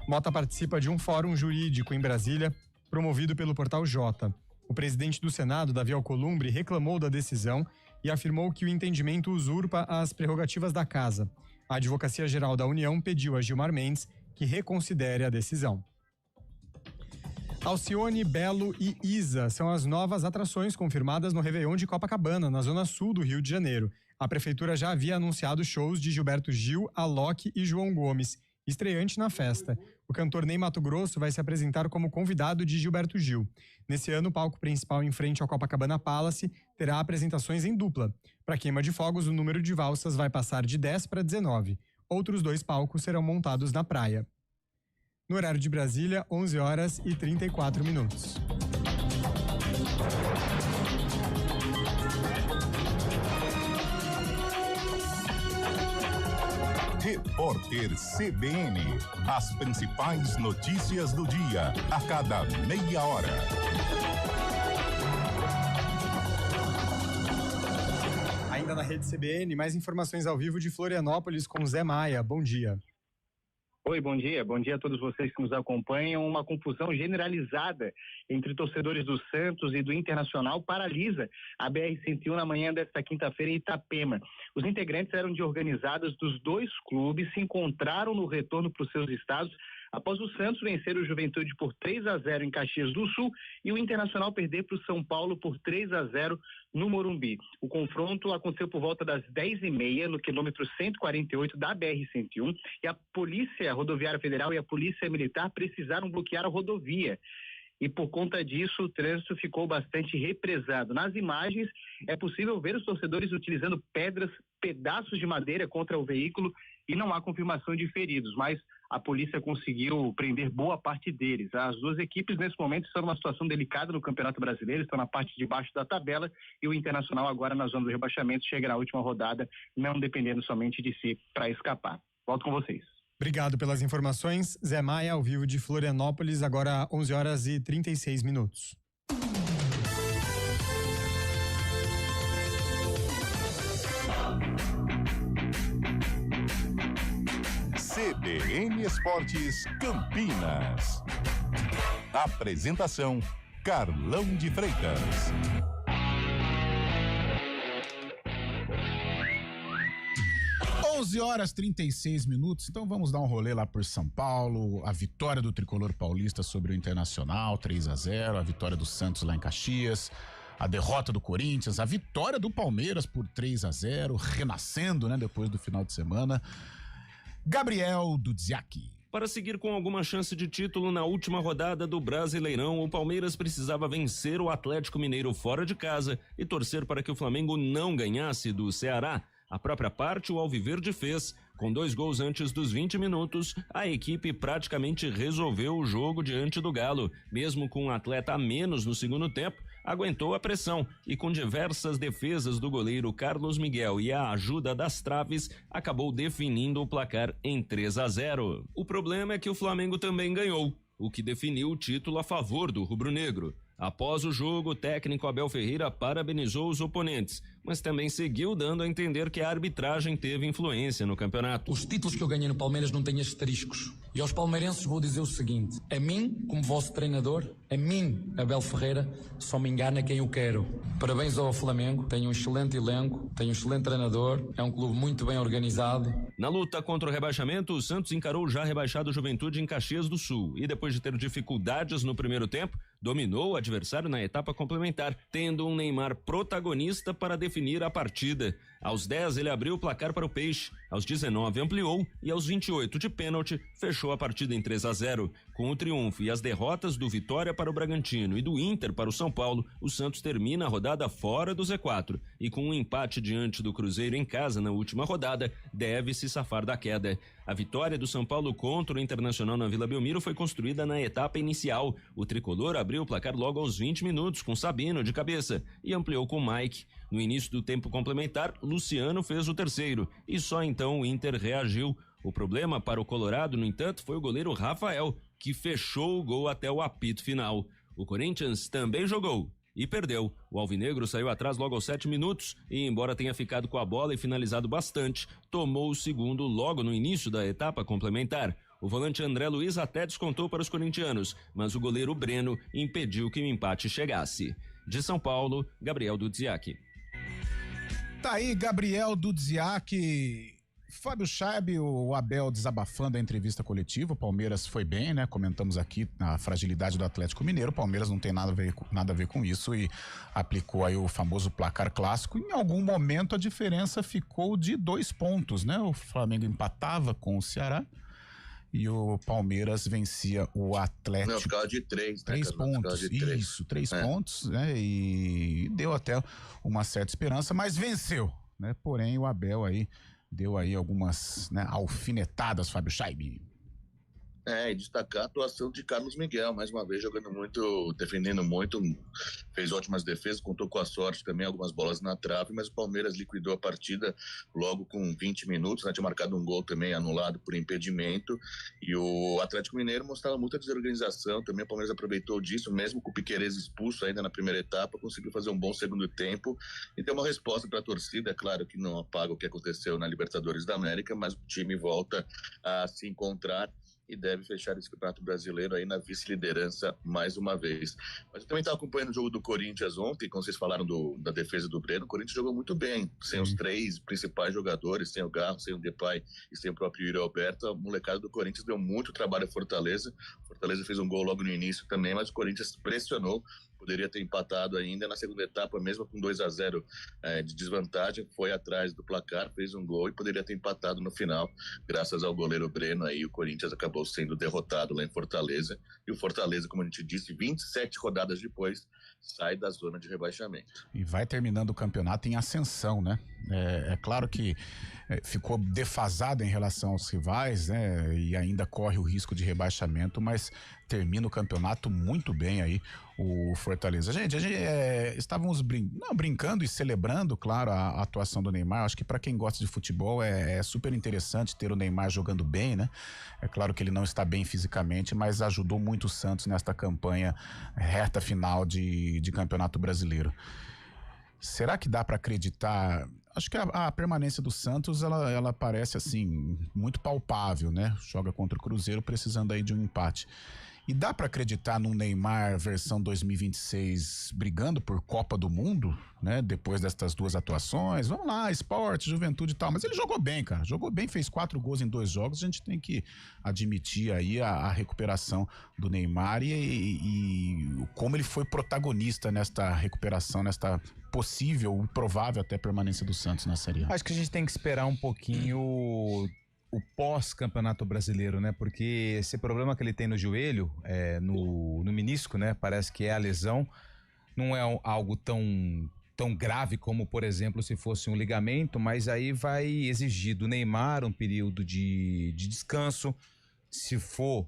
Mota participa de um fórum jurídico em Brasília, promovido pelo Portal J. O presidente do Senado, Davi Alcolumbre, reclamou da decisão e afirmou que o entendimento usurpa as prerrogativas da Casa. A Advocacia Geral da União pediu a Gilmar Mendes que reconsidere a decisão. Alcione, Belo e Isa são as novas atrações confirmadas no Réveillon de Copacabana, na zona sul do Rio de Janeiro. A prefeitura já havia anunciado shows de Gilberto Gil, Alok e João Gomes, estreante na festa. O cantor Ney Matogrosso vai se apresentar como convidado de Gilberto Gil. Nesse ano, o palco principal em frente ao Copacabana Palace terá apresentações em dupla. Para queima de fogos, o número de valsas vai passar de 10 para 19. Outros 2 palcos serão montados na praia. No horário de Brasília, 11h34. Repórter CBN. As principais notícias do dia, a cada meia hora. Ainda na rede CBN, mais informações ao vivo de Florianópolis com Zé Maia. Bom dia. Oi, bom dia. Bom dia a todos vocês que nos acompanham. Uma confusão generalizada entre torcedores do Santos e do Internacional paralisa a BR-101 na manhã desta quinta-feira em Itapema. Os integrantes eram de organizadas dos 2 clubes, se encontraram no retorno para os seus estados após o Santos vencer o Juventude por 3-0 em Caxias do Sul e o Internacional perder para o São Paulo por 3-0 no Morumbi. O confronto aconteceu por volta das 10h30 no quilômetro 148 da BR-101 e a Polícia Rodoviária Federal e a Polícia Militar precisaram bloquear a rodovia. E por conta disso o trânsito ficou bastante represado. Nas imagens é possível ver os torcedores utilizando pedras, pedaços de madeira contra o veículo e não há confirmação de feridos, mas a polícia conseguiu prender boa parte deles. As 2 equipes nesse momento estão numa situação delicada no Campeonato Brasileiro, estão na parte de baixo da tabela e o Internacional agora na zona do rebaixamento chega na última rodada, não dependendo somente de si para escapar. Volto com vocês. Obrigado pelas informações. Zé Maia, ao vivo de Florianópolis, agora 11h36. CBN Esportes Campinas. Apresentação: Carlão de Freitas. Onze horas 36 minutos, então vamos dar um rolê lá por São Paulo, a vitória do Tricolor Paulista sobre o Internacional, 3-0, a vitória do Santos lá em Caxias, a derrota do Corinthians, a vitória do Palmeiras por 3-0, renascendo, né, depois do final de semana. Gabriel Dudziak. Para seguir com alguma chance de título na última rodada do Brasileirão, o Palmeiras precisava vencer o Atlético Mineiro fora de casa e torcer para que o Flamengo não ganhasse do Ceará. A própria parte o Alviverde fez. Com 2 gols antes dos 20 minutos, a equipe praticamente resolveu o jogo diante do Galo. Mesmo com um atleta a menos no segundo tempo, aguentou a pressão e com diversas defesas do goleiro Carlos Miguel e a ajuda das traves, acabou definindo o placar em 3-0. O problema é que o Flamengo também ganhou, o que definiu o título a favor do rubro-negro. Após o jogo, o técnico Abel Ferreira parabenizou os oponentes, mas também seguiu dando a entender que a arbitragem teve influência no campeonato. Os títulos que eu ganhei no Palmeiras não têm asteriscos. E aos palmeirenses vou dizer o seguinte: a mim, como vosso treinador, a mim, Abel Ferreira, só me engana quem eu quero. Parabéns ao Flamengo, tem um excelente elenco, tem um excelente treinador, é um clube muito bem organizado. Na luta contra o rebaixamento, o Santos encarou o já rebaixado Juventude em Caxias do Sul e, depois de ter dificuldades no primeiro tempo, dominou o adversário na etapa complementar, tendo um Neymar protagonista para definir a partida. Aos 10 ele abriu o placar para o Peixe, aos 19 ampliou e aos 28 de pênalti fechou a partida em 3-0. Com o triunfo e as derrotas do Vitória para o Bragantino e do Inter para o São Paulo, o Santos termina a rodada fora do Z4 e com um empate diante do Cruzeiro em casa na última rodada, deve se safar da queda. A vitória do São Paulo contra o Internacional na Vila Belmiro foi construída na etapa inicial. O tricolor abriu o placar logo aos 20 minutos com Sabino de cabeça e ampliou com Mike. No início do tempo complementar, Luciano fez o terceiro e só então o Inter reagiu. O problema para o Colorado, no entanto, foi o goleiro Rafael, que fechou o gol até o apito final. O Corinthians também jogou e perdeu. O alvinegro saiu atrás logo aos 7 minutos e, embora tenha ficado com a bola e finalizado bastante, tomou o segundo logo no início da etapa complementar. O volante André Luiz até descontou para os corintianos, mas o goleiro Breno impediu que o empate chegasse. De São Paulo, Gabriel Dudziak. Tá aí, Gabriel Dudziak. Fábio Chaib, o Abel desabafando a entrevista coletiva. O Palmeiras foi bem, né? Comentamos aqui a fragilidade do Atlético Mineiro. O Palmeiras não tem nada a ver com isso e aplicou aí o famoso placar clássico. Em algum momento a diferença ficou de 2 pontos, né? O Flamengo empatava com o Ceará e o Palmeiras vencia o Atlético. Não, ficava de 3, né? 3 pontos, isso, 3 pontos, né? E deu até uma certa esperança, mas venceu, né? Porém, o Abel aí deu aí algumas, né, alfinetadas, Fábio Chaib. E destacar a atuação de Carlos Miguel, mais uma vez jogando muito, defendendo muito, fez ótimas defesas, contou com a sorte também, algumas bolas na trave, mas o Palmeiras liquidou a partida logo com 20 minutos, né, tinha marcado um gol também anulado por impedimento, e o Atlético Mineiro mostrava muita desorganização, também o Palmeiras aproveitou disso, mesmo com o Piquerez expulso ainda na primeira etapa, conseguiu fazer um bom segundo tempo, e ter uma resposta para a torcida, é claro que não apaga o que aconteceu na Libertadores da América, mas o time volta a se encontrar e deve fechar esse Campeonato Brasileiro aí na vice-liderança mais uma vez. Mas eu também estava acompanhando o jogo do Corinthians ontem, quando vocês falaram da defesa do Breno, o Corinthians jogou muito bem, sem os 3 principais jogadores, sem o Garro, sem o Depay e sem o próprio Yuri Alberto. A molecada do Corinthians deu muito trabalho a Fortaleza. Fortaleza fez um gol logo no início também, mas o Corinthians pressionou, poderia ter empatado ainda na segunda etapa, mesmo com 2-0 de desvantagem, foi atrás do placar, fez um gol e poderia ter empatado no final, graças ao goleiro Breno. Aí o Corinthians acabou sendo derrotado lá em Fortaleza, e o Fortaleza, como a gente disse, 27 rodadas depois, sai da zona de rebaixamento. E vai terminando o campeonato em ascensão, né? É claro que ficou defasado em relação aos rivais, né? E ainda corre o risco de rebaixamento, mas termina o campeonato muito bem aí, o Fortaleza. Gente, estávamos brincando e celebrando, claro, a atuação do Neymar. Acho que para quem gosta de futebol é super interessante ter o Neymar jogando bem, né? É claro que ele não está bem fisicamente, mas ajudou muito o Santos nesta campanha reta final de Campeonato Brasileiro. Será que dá para acreditar? Acho que a permanência do Santos, ela parece assim, muito palpável, né? Joga contra o Cruzeiro precisando aí de um empate. E dá para acreditar num Neymar versão 2026 brigando por Copa do Mundo, né? Depois destas 2 atuações. Vamos lá, esporte, juventude e tal. Mas ele jogou bem, cara. Jogou bem, fez 4 gols em 2 jogos. A gente tem que admitir aí a recuperação do Neymar e como ele foi protagonista nesta recuperação, nesta possível, provável até permanência do Santos na Série A. Acho que a gente tem que esperar um pouquinho o pós-campeonato brasileiro, né? Porque esse problema que ele tem no joelho, no menisco, né? Parece que é a lesão, não é algo tão grave como, por exemplo, se fosse um ligamento, mas aí vai exigir do Neymar um período de descanso. Se for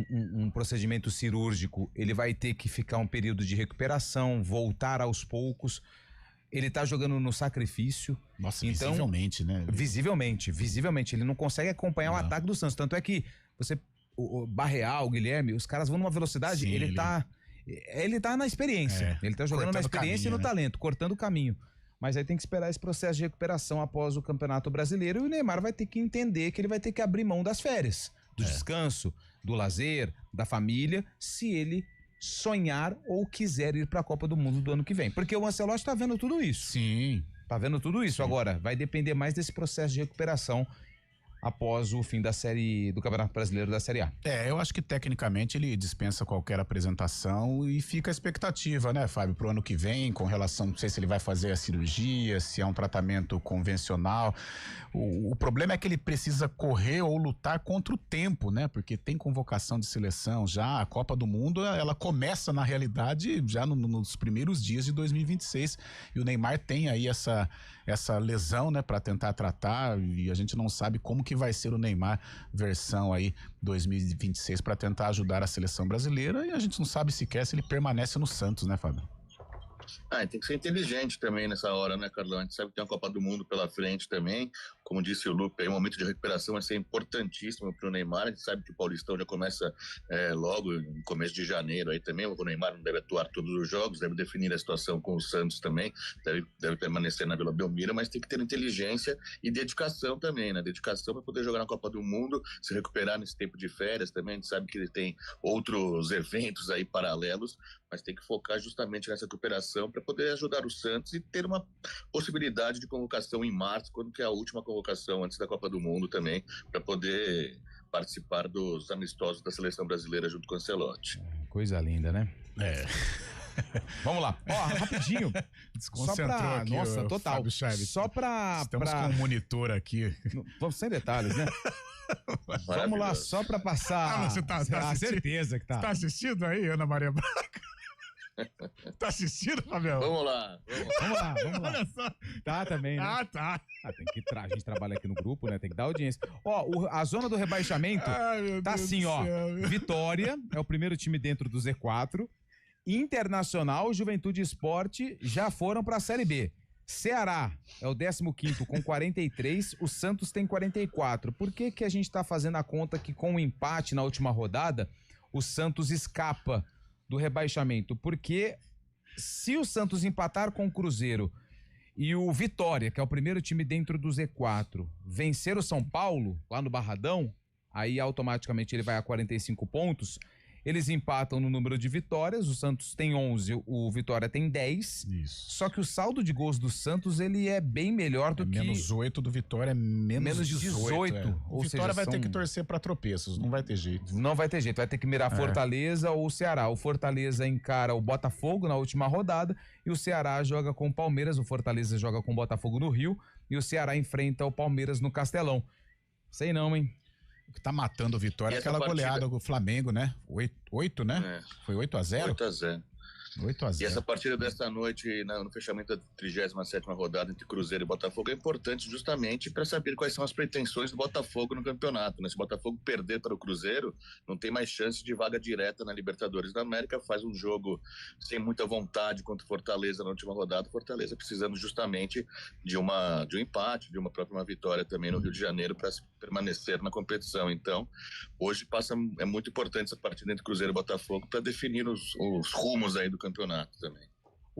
um procedimento cirúrgico, ele vai ter que ficar um período de recuperação, voltar aos poucos. Ele tá jogando no sacrifício. Nossa, então, visivelmente, né? Visivelmente. Ele não consegue acompanhar o ataque do Santos. Tanto é que o Barreal, o Guilherme, os caras vão numa velocidade. Sim, ele tá na experiência. Ele tá jogando na experiência e no talento, cortando o caminho. Mas aí tem que esperar esse processo de recuperação após o Campeonato Brasileiro. E o Neymar vai ter que entender que ele vai ter que abrir mão das férias, do descanso, do lazer, da família, se ele sonhar ou quiser ir para a Copa do Mundo do ano que vem. Porque o Ancelotti tá vendo tudo isso. Sim. Tá vendo tudo isso. Sim. Agora, vai depender mais desse processo de recuperação após o fim do Campeonato Brasileiro da Série A. Eu acho que tecnicamente ele dispensa qualquer apresentação e fica a expectativa, né, Fábio, pro ano que vem, com relação, não sei se ele vai fazer a cirurgia, se é um tratamento convencional. O problema é que ele precisa correr ou lutar contra o tempo, né, porque tem convocação de seleção já, a Copa do Mundo, ela começa na realidade já nos primeiros dias de 2026 e o Neymar tem aí essa lesão, né, para tentar tratar e a gente não sabe como que vai ser o Neymar versão aí 2026 para tentar ajudar a seleção brasileira e a gente não sabe sequer se ele permanece no Santos, né, Fábio? Tem que ser inteligente também nessa hora, né, Carlão? A gente sabe que tem uma Copa do Mundo pela frente também. Como disse o Lupe, o momento de recuperação vai ser importantíssimo para o Neymar. A gente sabe que o Paulistão já começa logo no começo de janeiro aí também. O Neymar não deve atuar todos os jogos, deve definir a situação com o Santos também, deve permanecer na Vila Belmiro, mas tem que ter inteligência e dedicação também, né? Dedicação para poder jogar na Copa do Mundo, se recuperar nesse tempo de férias também. A gente sabe que ele tem outros eventos aí paralelos, mas tem que focar justamente nessa recuperação para poder ajudar o Santos e ter uma possibilidade de convocação em março, quando que é a última convocação antes da Copa do Mundo também, para poder participar dos amistosos da seleção brasileira junto com o Ancelotti. Coisa linda, né? Vamos lá. Rapidinho. Desconcentrou aqui. Nossa, total. Só pra... Estamos com um monitor aqui. Vamos sem detalhes, né? Vamos lá, só pra passar. Você tá assistindo? Certeza que tá. Você tá assistindo aí, Ana Maria Braga? Tá assistindo, Fabião? Vamos lá. Olha só. Tá também, né? Tá. A gente trabalha aqui no grupo, né? Tem que dar audiência. A zona do rebaixamento tá assim, Vitória é o primeiro time dentro do Z4. Internacional, Juventude e Sport já foram pra Série B. Ceará é o 15º com 43, o Santos tem 44. Por que a gente tá fazendo a conta que com o empate na última rodada, o Santos escapa do rebaixamento? Porque se o Santos empatar com o Cruzeiro e o Vitória, que é o primeiro time dentro do Z4, vencer o São Paulo lá no Barradão, aí automaticamente ele vai a 45 pontos. Eles empatam no número de vitórias, o Santos tem 11, o Vitória tem 10. Isso. Só que o saldo de gols do Santos, ele é bem melhor do que... Menos 8 do Vitória, menos 18. Ou o Vitória vai ter que torcer para tropeços, não vai ter jeito. Não vai ter jeito, vai ter que mirar Fortaleza ou Ceará. O Fortaleza encara o Botafogo na última rodada e o Ceará joga com o Palmeiras, o Fortaleza joga com o Botafogo no Rio e o Ceará enfrenta o Palmeiras no Castelão. Sei não, hein? O que tá matando o Vitória é aquela goleada com o Flamengo, né? 8, né? Foi 8-0? 8-0. 8-0. E essa partida desta noite, no fechamento da 37ª rodada entre Cruzeiro e Botafogo, é importante justamente para saber quais são as pretensões do Botafogo no campeonato, né? Se o Botafogo perder para o Cruzeiro, não tem mais chance de vaga direta na Libertadores da América, faz um jogo sem muita vontade contra o Fortaleza na última rodada, Fortaleza precisando justamente de um empate, de uma própria vitória também no Rio de Janeiro para permanecer na competição. Então, hoje é muito importante essa partida entre Cruzeiro e Botafogo para definir os rumos aí do campeonato também.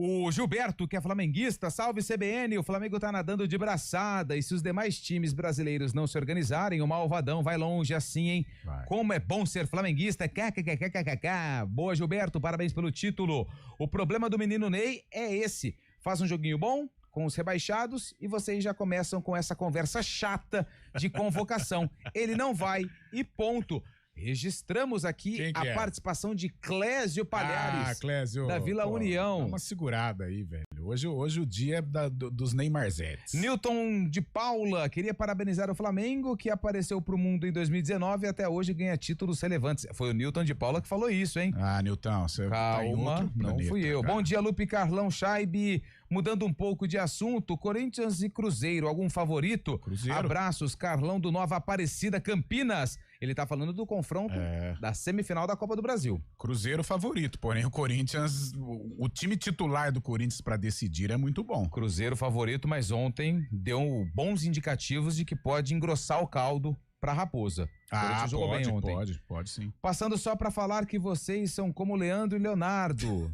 O Gilberto, que é flamenguista, salve CBN, o Flamengo tá nadando de braçada e se os demais times brasileiros não se organizarem, o Malvadão vai longe assim, hein? Vai. Como é bom ser flamenguista, kkkkkk. Boa, Gilberto, parabéns pelo título. O problema do menino Ney é esse, faz um joguinho bom com os rebaixados e vocês já começam com essa conversa chata de convocação. Ele não vai e ponto. Registramos aqui a participação de Clésio Palhares, Clésio, da Vila União. Dá uma segurada aí, velho. Hoje o dia é dos Neymarzetes. Newton de Paula, queria parabenizar o Flamengo, que apareceu pro mundo em 2019 e até hoje ganha títulos relevantes. Foi o Newton de Paula que falou isso, hein? Newton, você tá em outro planeta, não fui eu. Cara. Bom dia, Lupe, Carlão, Chaibe. Mudando um pouco de assunto, Corinthians e Cruzeiro, algum favorito? Cruzeiro. Abraços, Carlão do Nova Aparecida, Campinas. Ele tá falando do confronto da semifinal da Copa do Brasil. Cruzeiro favorito, porém o Corinthians, o time titular do Corinthians pra decidir é muito bom. Cruzeiro favorito, mas ontem deu bons indicativos de que pode engrossar o caldo pra Raposa. Jogou bem ontem. Pode sim. Passando só pra falar que vocês são como Leandro e Leonardo.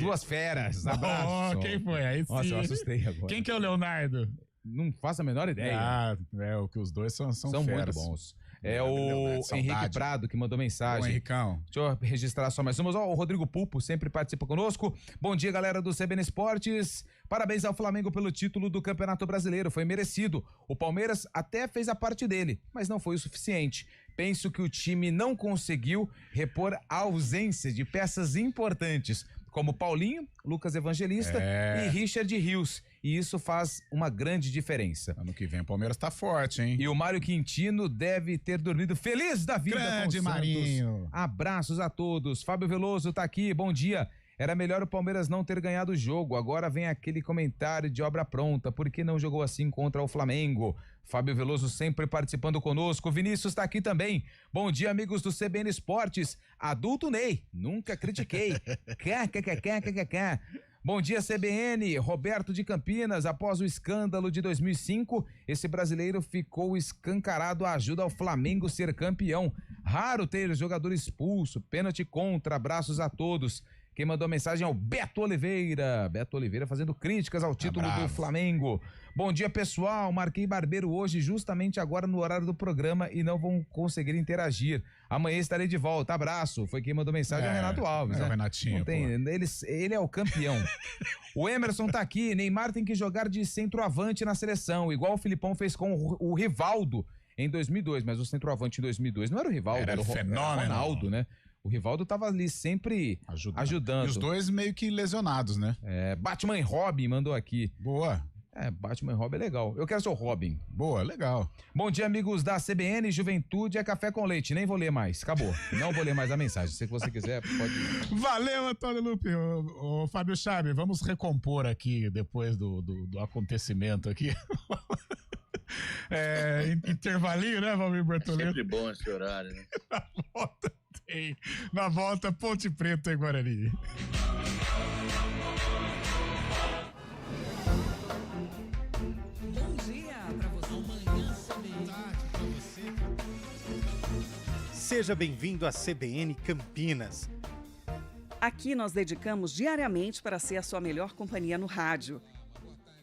Duas feras, abraço. Quem foi? Aí sim. Nossa, eu assustei agora. Quem que é o Leonardo? Não faço a menor ideia. O que os dois são feras. Muito bons. É o Henrique Prado que mandou mensagem. Henricão. Deixa eu registrar só mais umas. O Rodrigo Pulpo sempre participa conosco. Bom dia, galera do CBN Esportes. Parabéns ao Flamengo pelo título do Campeonato Brasileiro. Foi merecido. O Palmeiras até fez a parte dele, mas não foi o suficiente. Penso que o time não conseguiu repor a ausência de peças importantes, como Paulinho, Lucas Evangelista e Richard Rios. E isso faz uma grande diferença. Ano que vem o Palmeiras tá forte, hein? E o Mário Quintino deve ter dormido feliz da vida grande com o Marinho. Santos. Abraços a todos. Fábio Veloso tá aqui, bom dia. Era melhor o Palmeiras não ter ganhado o jogo. Agora vem aquele comentário de obra pronta. Por que não jogou assim contra o Flamengo? Fábio Veloso sempre participando conosco. Vinícius tá aqui também. Bom dia, amigos do CBN Esportes. Adulto Ney, nunca critiquei. KKKKKK. Bom dia, CBN. Roberto de Campinas. Após o escândalo de 2005, esse brasileiro ficou escancarado a ajuda ao Flamengo ser campeão. Raro ter jogador expulso. Pênalti contra. Abraços a todos. Quem mandou a mensagem é o Beto Oliveira. Beto Oliveira fazendo críticas ao título do Flamengo. Bom dia, pessoal. Marquei barbeiro hoje, justamente agora no horário do programa e não vão conseguir interagir. Amanhã estarei de volta. Abraço. Foi quem mandou mensagem, é o Renato Alves. É o Renatinho. Não tem, ele é o campeão. O Emerson tá aqui. Neymar tem que jogar de centroavante na seleção, igual o Filipão fez com o Rivaldo em 2002. Mas o centroavante em 2002 não era o Rivaldo, era o fenômeno. Era o Ronaldo, né? O Rivaldo tava ali sempre ajudando. E os dois meio que lesionados, né? Batman e Robin mandou aqui. Boa. Batman e Robin é legal. Eu quero ser o Robin. Boa, legal. Bom dia, amigos da CBN. Juventude é café com leite. Nem vou ler mais. Acabou. Não vou ler mais a mensagem. Se você quiser, pode... Valeu, Antônio Lupe. O Fábio Chaves, vamos recompor aqui depois do acontecimento aqui. Intervalinho, né, Valmir Bertolini? Sempre bom esse horário, né? Na volta, Ponte Preta e Guarani. Bom dia pra você. Amanhã também. Seja bem-vindo à CBN Campinas. Aqui nós dedicamos diariamente para ser a sua melhor companhia no rádio.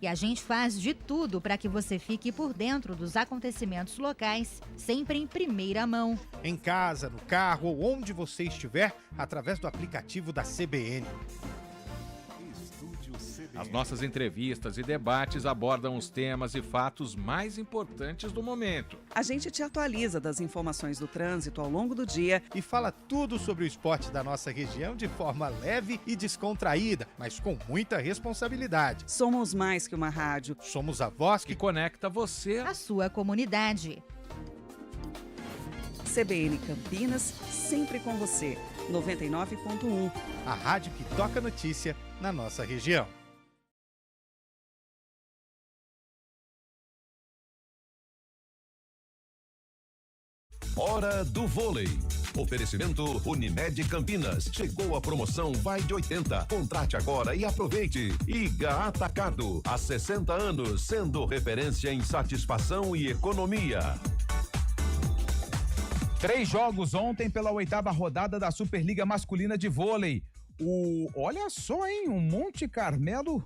E a gente faz de tudo para que você fique por dentro dos acontecimentos locais, sempre em primeira mão. Em casa, no carro ou onde você estiver, através do aplicativo da CBN. As nossas entrevistas e debates abordam os temas e fatos mais importantes do momento. A gente te atualiza das informações do trânsito ao longo do dia e fala tudo sobre o esporte da nossa região de forma leve e descontraída, mas com muita responsabilidade. Somos mais que uma rádio. Somos a voz que conecta você à sua comunidade. CBN Campinas, sempre com você. 99.1. A rádio que toca notícia na nossa região. Hora do vôlei. Oferecimento Unimed Campinas. Chegou a promoção Vai de 80. Contrate agora e aproveite. Iga Atacado. Há 60 anos, sendo referência em satisfação e economia. 3 jogos ontem pela 8ª rodada da Superliga Masculina de Vôlei. Olha só, hein? O Monte Carmelo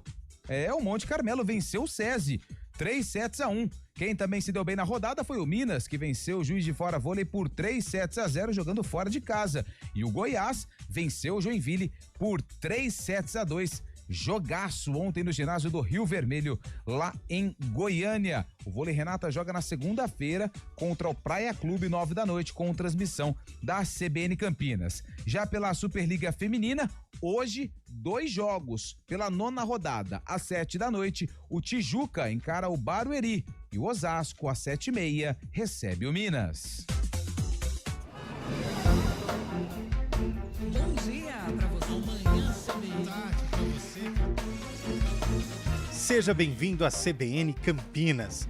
venceu o SESI, 3-1. Quem também se deu bem na rodada foi o Minas, que venceu o Juiz de Fora Vôlei por 3-0, jogando fora de casa. E o Goiás venceu o Joinville por 3-2. Jogaço ontem no ginásio do Rio Vermelho, lá em Goiânia. O Vôlei Renata joga na segunda-feira contra o Praia Clube, 9 da noite, com transmissão da CBN Campinas. Já pela Superliga Feminina, hoje, 2 jogos. Pela 9ª rodada, às 7 da noite, o Tijuca encara o Barueri e o Osasco, às 7h30, recebe o Minas. Bom dia pra você. Amanhã Seja bem-vindo à CBN Campinas.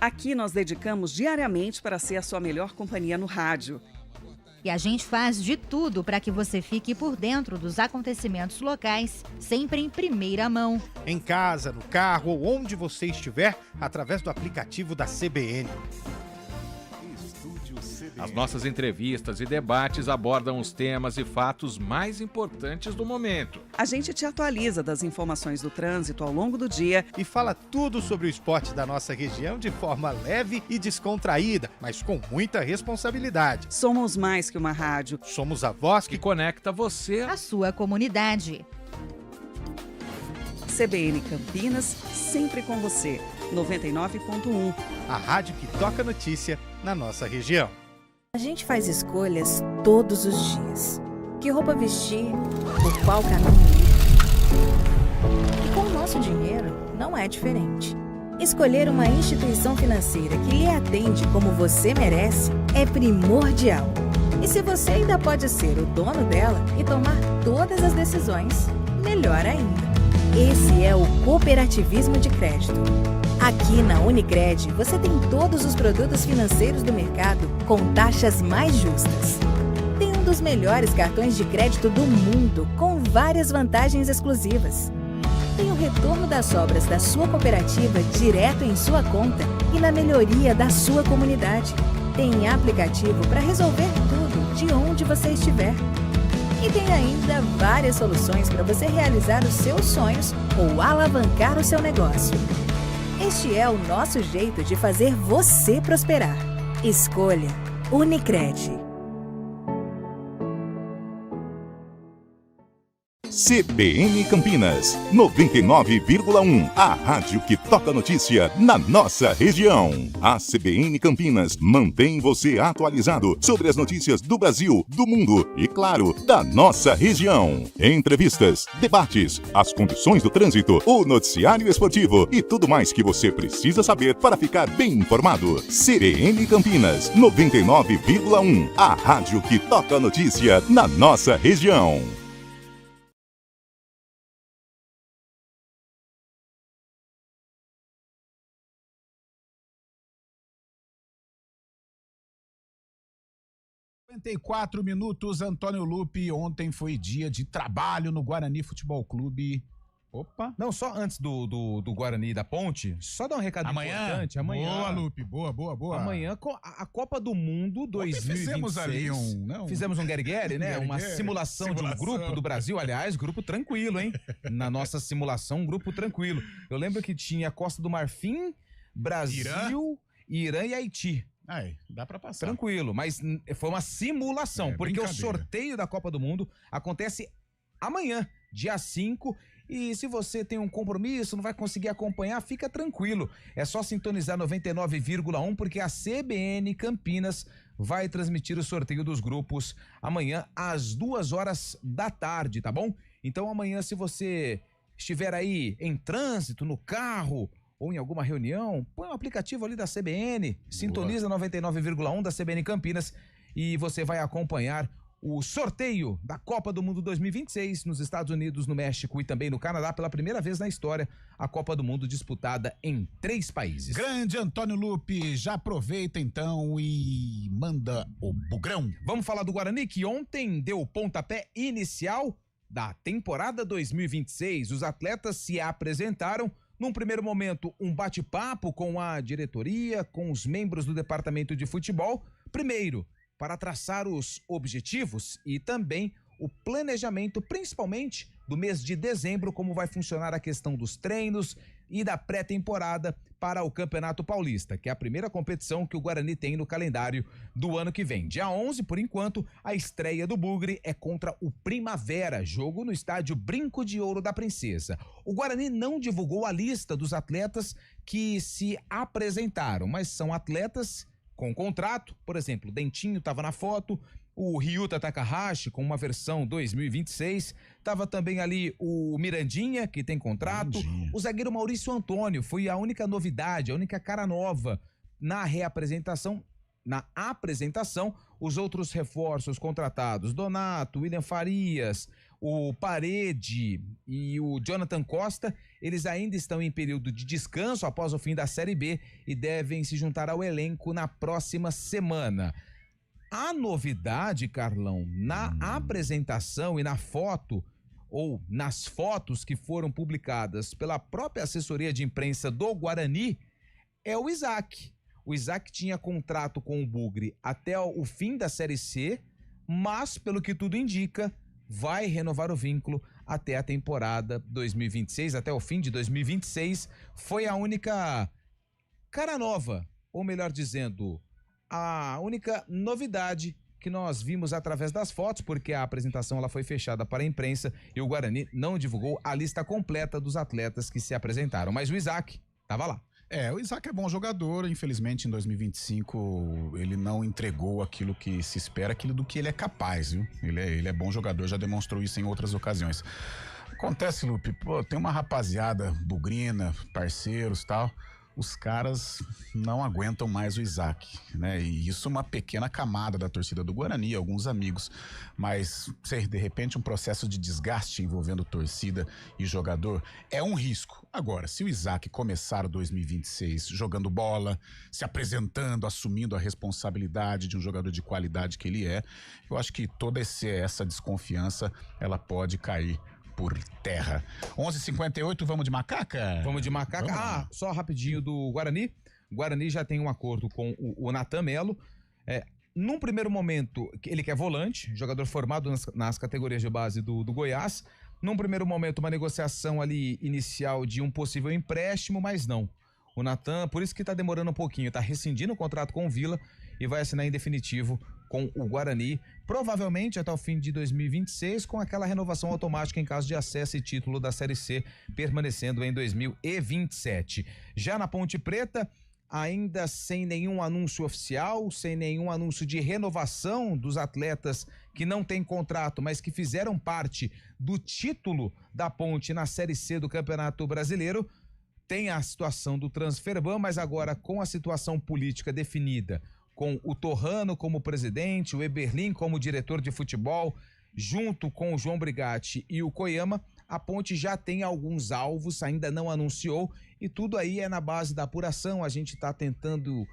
Aqui nós dedicamos diariamente para ser a sua melhor companhia no rádio. E a gente faz de tudo para que você fique por dentro dos acontecimentos locais, sempre em primeira mão. Em casa, no carro ou onde você estiver, através do aplicativo da CBN. As nossas entrevistas e debates abordam os temas e fatos mais importantes do momento. A gente te atualiza das informações do trânsito ao longo do dia e fala tudo sobre o esporte da nossa região de forma leve e descontraída, mas com muita responsabilidade. Somos mais que uma rádio. Somos a voz que conecta você à sua comunidade. CBN Campinas, sempre com você. 99.1. A rádio que toca notícia na nossa região. A gente faz escolhas todos os dias. Que roupa vestir, por qual caminho ir. E com o nosso dinheiro não é diferente. Escolher uma instituição financeira que lhe atende como você merece é primordial. E se você ainda pode ser o dono dela e tomar todas as decisões, melhor ainda. Esse é o cooperativismo de crédito. Aqui na Unicred, você tem todos os produtos financeiros do mercado com taxas mais justas. Tem um dos melhores cartões de crédito do mundo, com várias vantagens exclusivas. Tem o retorno das obras da sua cooperativa direto em sua conta e na melhoria da sua comunidade. Tem aplicativo para resolver tudo de onde você estiver. E tem ainda várias soluções para você realizar os seus sonhos ou alavancar o seu negócio. Este é o nosso jeito de fazer você prosperar. Escolha Unicred. CBN Campinas, 99,1. A rádio que toca notícia na nossa região. A CBN Campinas mantém você atualizado sobre as notícias do Brasil, do mundo e, claro, da nossa região. Entrevistas, debates, as condições do trânsito, o noticiário esportivo e tudo mais que você precisa saber para ficar bem informado. CBN Campinas, 99,1. A rádio que toca notícia na nossa região. minutos, Antônio Lupe. Ontem foi dia de trabalho no Guarani Futebol Clube. Opa. Não, só antes do Guarani e da Ponte, só dar um recado importante. Amanhã. Boa, Lupe. Boa. Amanhã, a Copa do Mundo 2026. Fizemos ali Fizemos um guerigueri, né? Uma simulação de um grupo do Brasil. Aliás, grupo tranquilo, hein? Na nossa simulação, um grupo tranquilo. Eu lembro que tinha Costa do Marfim, Brasil, Irã e Haiti. Dá pra passar. Tranquilo, mas foi uma simulação, porque o sorteio da Copa do Mundo acontece amanhã, dia 5, e se você tem um compromisso, não vai conseguir acompanhar, fica tranquilo. É só sintonizar 99,1, porque a CBN Campinas vai transmitir o sorteio dos grupos amanhã às 14h, tá bom? Então amanhã, se você estiver aí em trânsito, no carro ou em alguma reunião, põe um aplicativo ali da CBN, sintoniza 99,1 da CBN Campinas e você vai acompanhar o sorteio da Copa do Mundo 2026 nos Estados Unidos, no México e também no Canadá, pela primeira vez na história, a Copa do Mundo disputada em 3 países. Grande Antônio Lupe, já aproveita então e manda o bugrão. Vamos falar do Guarani, que ontem deu o pontapé inicial da temporada 2026. Os atletas se apresentaram. Num primeiro momento, um bate-papo com a diretoria, com os membros do departamento de futebol. Primeiro, para traçar os objetivos e também o planejamento, principalmente do mês de dezembro, como vai funcionar a questão dos treinos e da pré-temporada para o Campeonato Paulista, que é a primeira competição que o Guarani tem no calendário do ano que vem. Dia 11, por enquanto, a estreia do Bugre é contra o Primavera, jogo no estádio Brinco de Ouro da Princesa. O Guarani não divulgou a lista dos atletas que se apresentaram, mas são atletas com contrato, por exemplo, Dentinho estava na foto, o Ryuta Takahashi com uma versão 2026, tava também ali o Mirandinha, que tem contrato, o zagueiro Maurício Antônio, foi a única novidade, a única cara nova na apresentação, os outros reforços contratados, Donato, William Farias, o Parede e o Jonathan Costa, eles ainda estão em período de descanso após o fim da Série B e devem se juntar ao elenco na próxima semana. A novidade, Carlão, na apresentação e na foto, ou nas fotos que foram publicadas pela própria assessoria de imprensa do Guarani, é o Isaac. O Isaac tinha contrato com o Bugre até o fim da Série C, mas, pelo que tudo indica, vai renovar o vínculo até a temporada 2026, até o fim de 2026. Foi a única cara nova, ou melhor dizendo, a única novidade que nós vimos através das fotos, porque a apresentação ela foi fechada para a imprensa e o Guarani não divulgou a lista completa dos atletas que se apresentaram, mas o Isaac estava lá. O Isaac é bom jogador, infelizmente em 2025 ele não entregou aquilo que se espera, aquilo do que ele é capaz, viu? Ele é bom jogador, já demonstrou isso em outras ocasiões. Acontece, Lupe, tem uma rapaziada bugrina, parceiros e tal, os caras não aguentam mais o Isaac, né? E isso é uma pequena camada da torcida do Guarani, alguns amigos, mas de repente um processo de desgaste envolvendo torcida e jogador é um risco. Agora, se o Isaac começar 2026 jogando bola, se apresentando, assumindo a responsabilidade de um jogador de qualidade que ele é, eu acho que toda essa desconfiança, ela pode cair por terra. 11h58, vamos de Macaca? Vamos de Macaca. Só rapidinho do Guarani. O Guarani já tem um acordo com o Natan Melo. Num primeiro momento, ele quer volante, jogador formado nas categorias de base do Goiás. Num primeiro momento, uma negociação ali inicial de um possível empréstimo, mas não. O Natan, por isso que tá demorando um pouquinho, tá rescindindo o contrato com o Vila e vai assinar em definitivo com o Guarani, provavelmente até o fim de 2026, com aquela renovação automática em caso de acesso e título da Série C, permanecendo em 2027. Já na Ponte Preta, ainda sem nenhum anúncio oficial, sem nenhum anúncio de renovação dos atletas que não têm contrato, mas que fizeram parte do título da Ponte na Série C do Campeonato Brasileiro, tem a situação do Transferban, mas agora com a situação política definida, com o Torrano como presidente, o Eberlin como diretor de futebol, junto com o João Brigatti e o Koyama, a Ponte já tem alguns alvos, ainda não anunciou, e tudo aí é na base da apuração. A gente está tentando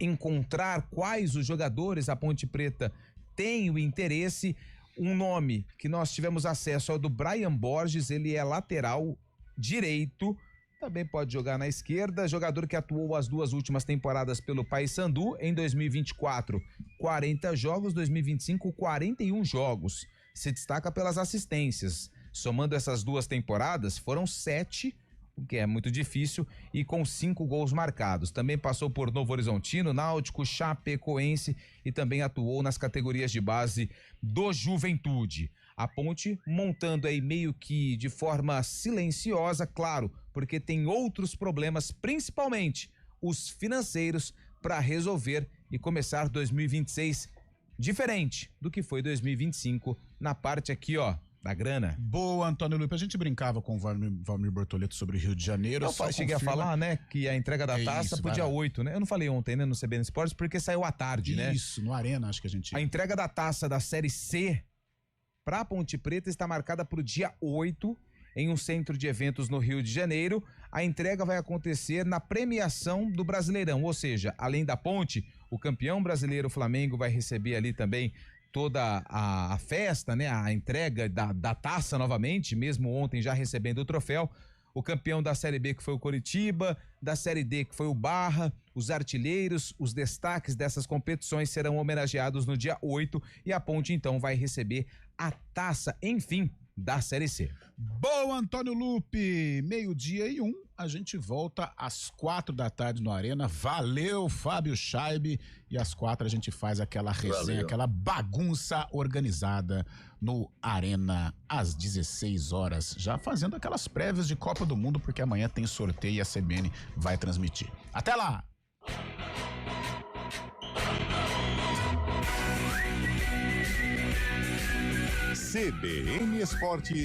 encontrar quais os jogadores a Ponte Preta tem o interesse. Um nome que nós tivemos acesso é o do Brian Borges, ele é lateral direito, também pode jogar na esquerda, jogador que atuou as duas últimas temporadas pelo Paysandu, em 2024, 40 jogos, 2025, 41 jogos. Se destaca pelas assistências. Somando essas duas temporadas, foram 7, o que é muito difícil, e com 5 gols marcados. Também passou por Novo Horizontino, Náutico, Chapecoense e também atuou nas categorias de base do Juventude. A Ponte montando aí meio que de forma silenciosa, claro, porque tem outros problemas, principalmente os financeiros, para resolver e começar 2026 diferente do que foi 2025 na parte aqui, ó, da grana. Boa, Antônio Lupe. A gente brincava com o Valmir Bortoleto sobre o Rio de Janeiro. Eu cheguei a falar, né, que a entrega da taça pro dia 8, né? Eu não falei ontem, né, no CBN Esportes, porque saiu à tarde, né? Isso, no Arena, acho que a gente... A entrega da taça da Série C pra Ponte Preta está marcada pro dia 8, em um centro de eventos no Rio de Janeiro. A entrega vai acontecer na premiação do Brasileirão, ou seja, além da Ponte, o campeão brasileiro Flamengo vai receber ali também toda a festa, né? A entrega da taça novamente, mesmo ontem já recebendo o troféu. o campeão da Série B, que foi o Coritiba, da Série D, que foi o Barra, os artilheiros, os destaques dessas competições serão homenageados no dia 8 e a Ponte então vai receber a taça, enfim, da Série C. Boa, Antônio Lupe, 12:01, a gente volta às 4 da tarde no Arena. Valeu, Fábio Scheibe, e às 4 a gente faz aquela resenha, aquela bagunça organizada no Arena às 16 horas, já fazendo aquelas prévias de Copa do Mundo, porque amanhã tem sorteio e a CBN vai transmitir. Até lá! CBN Esporte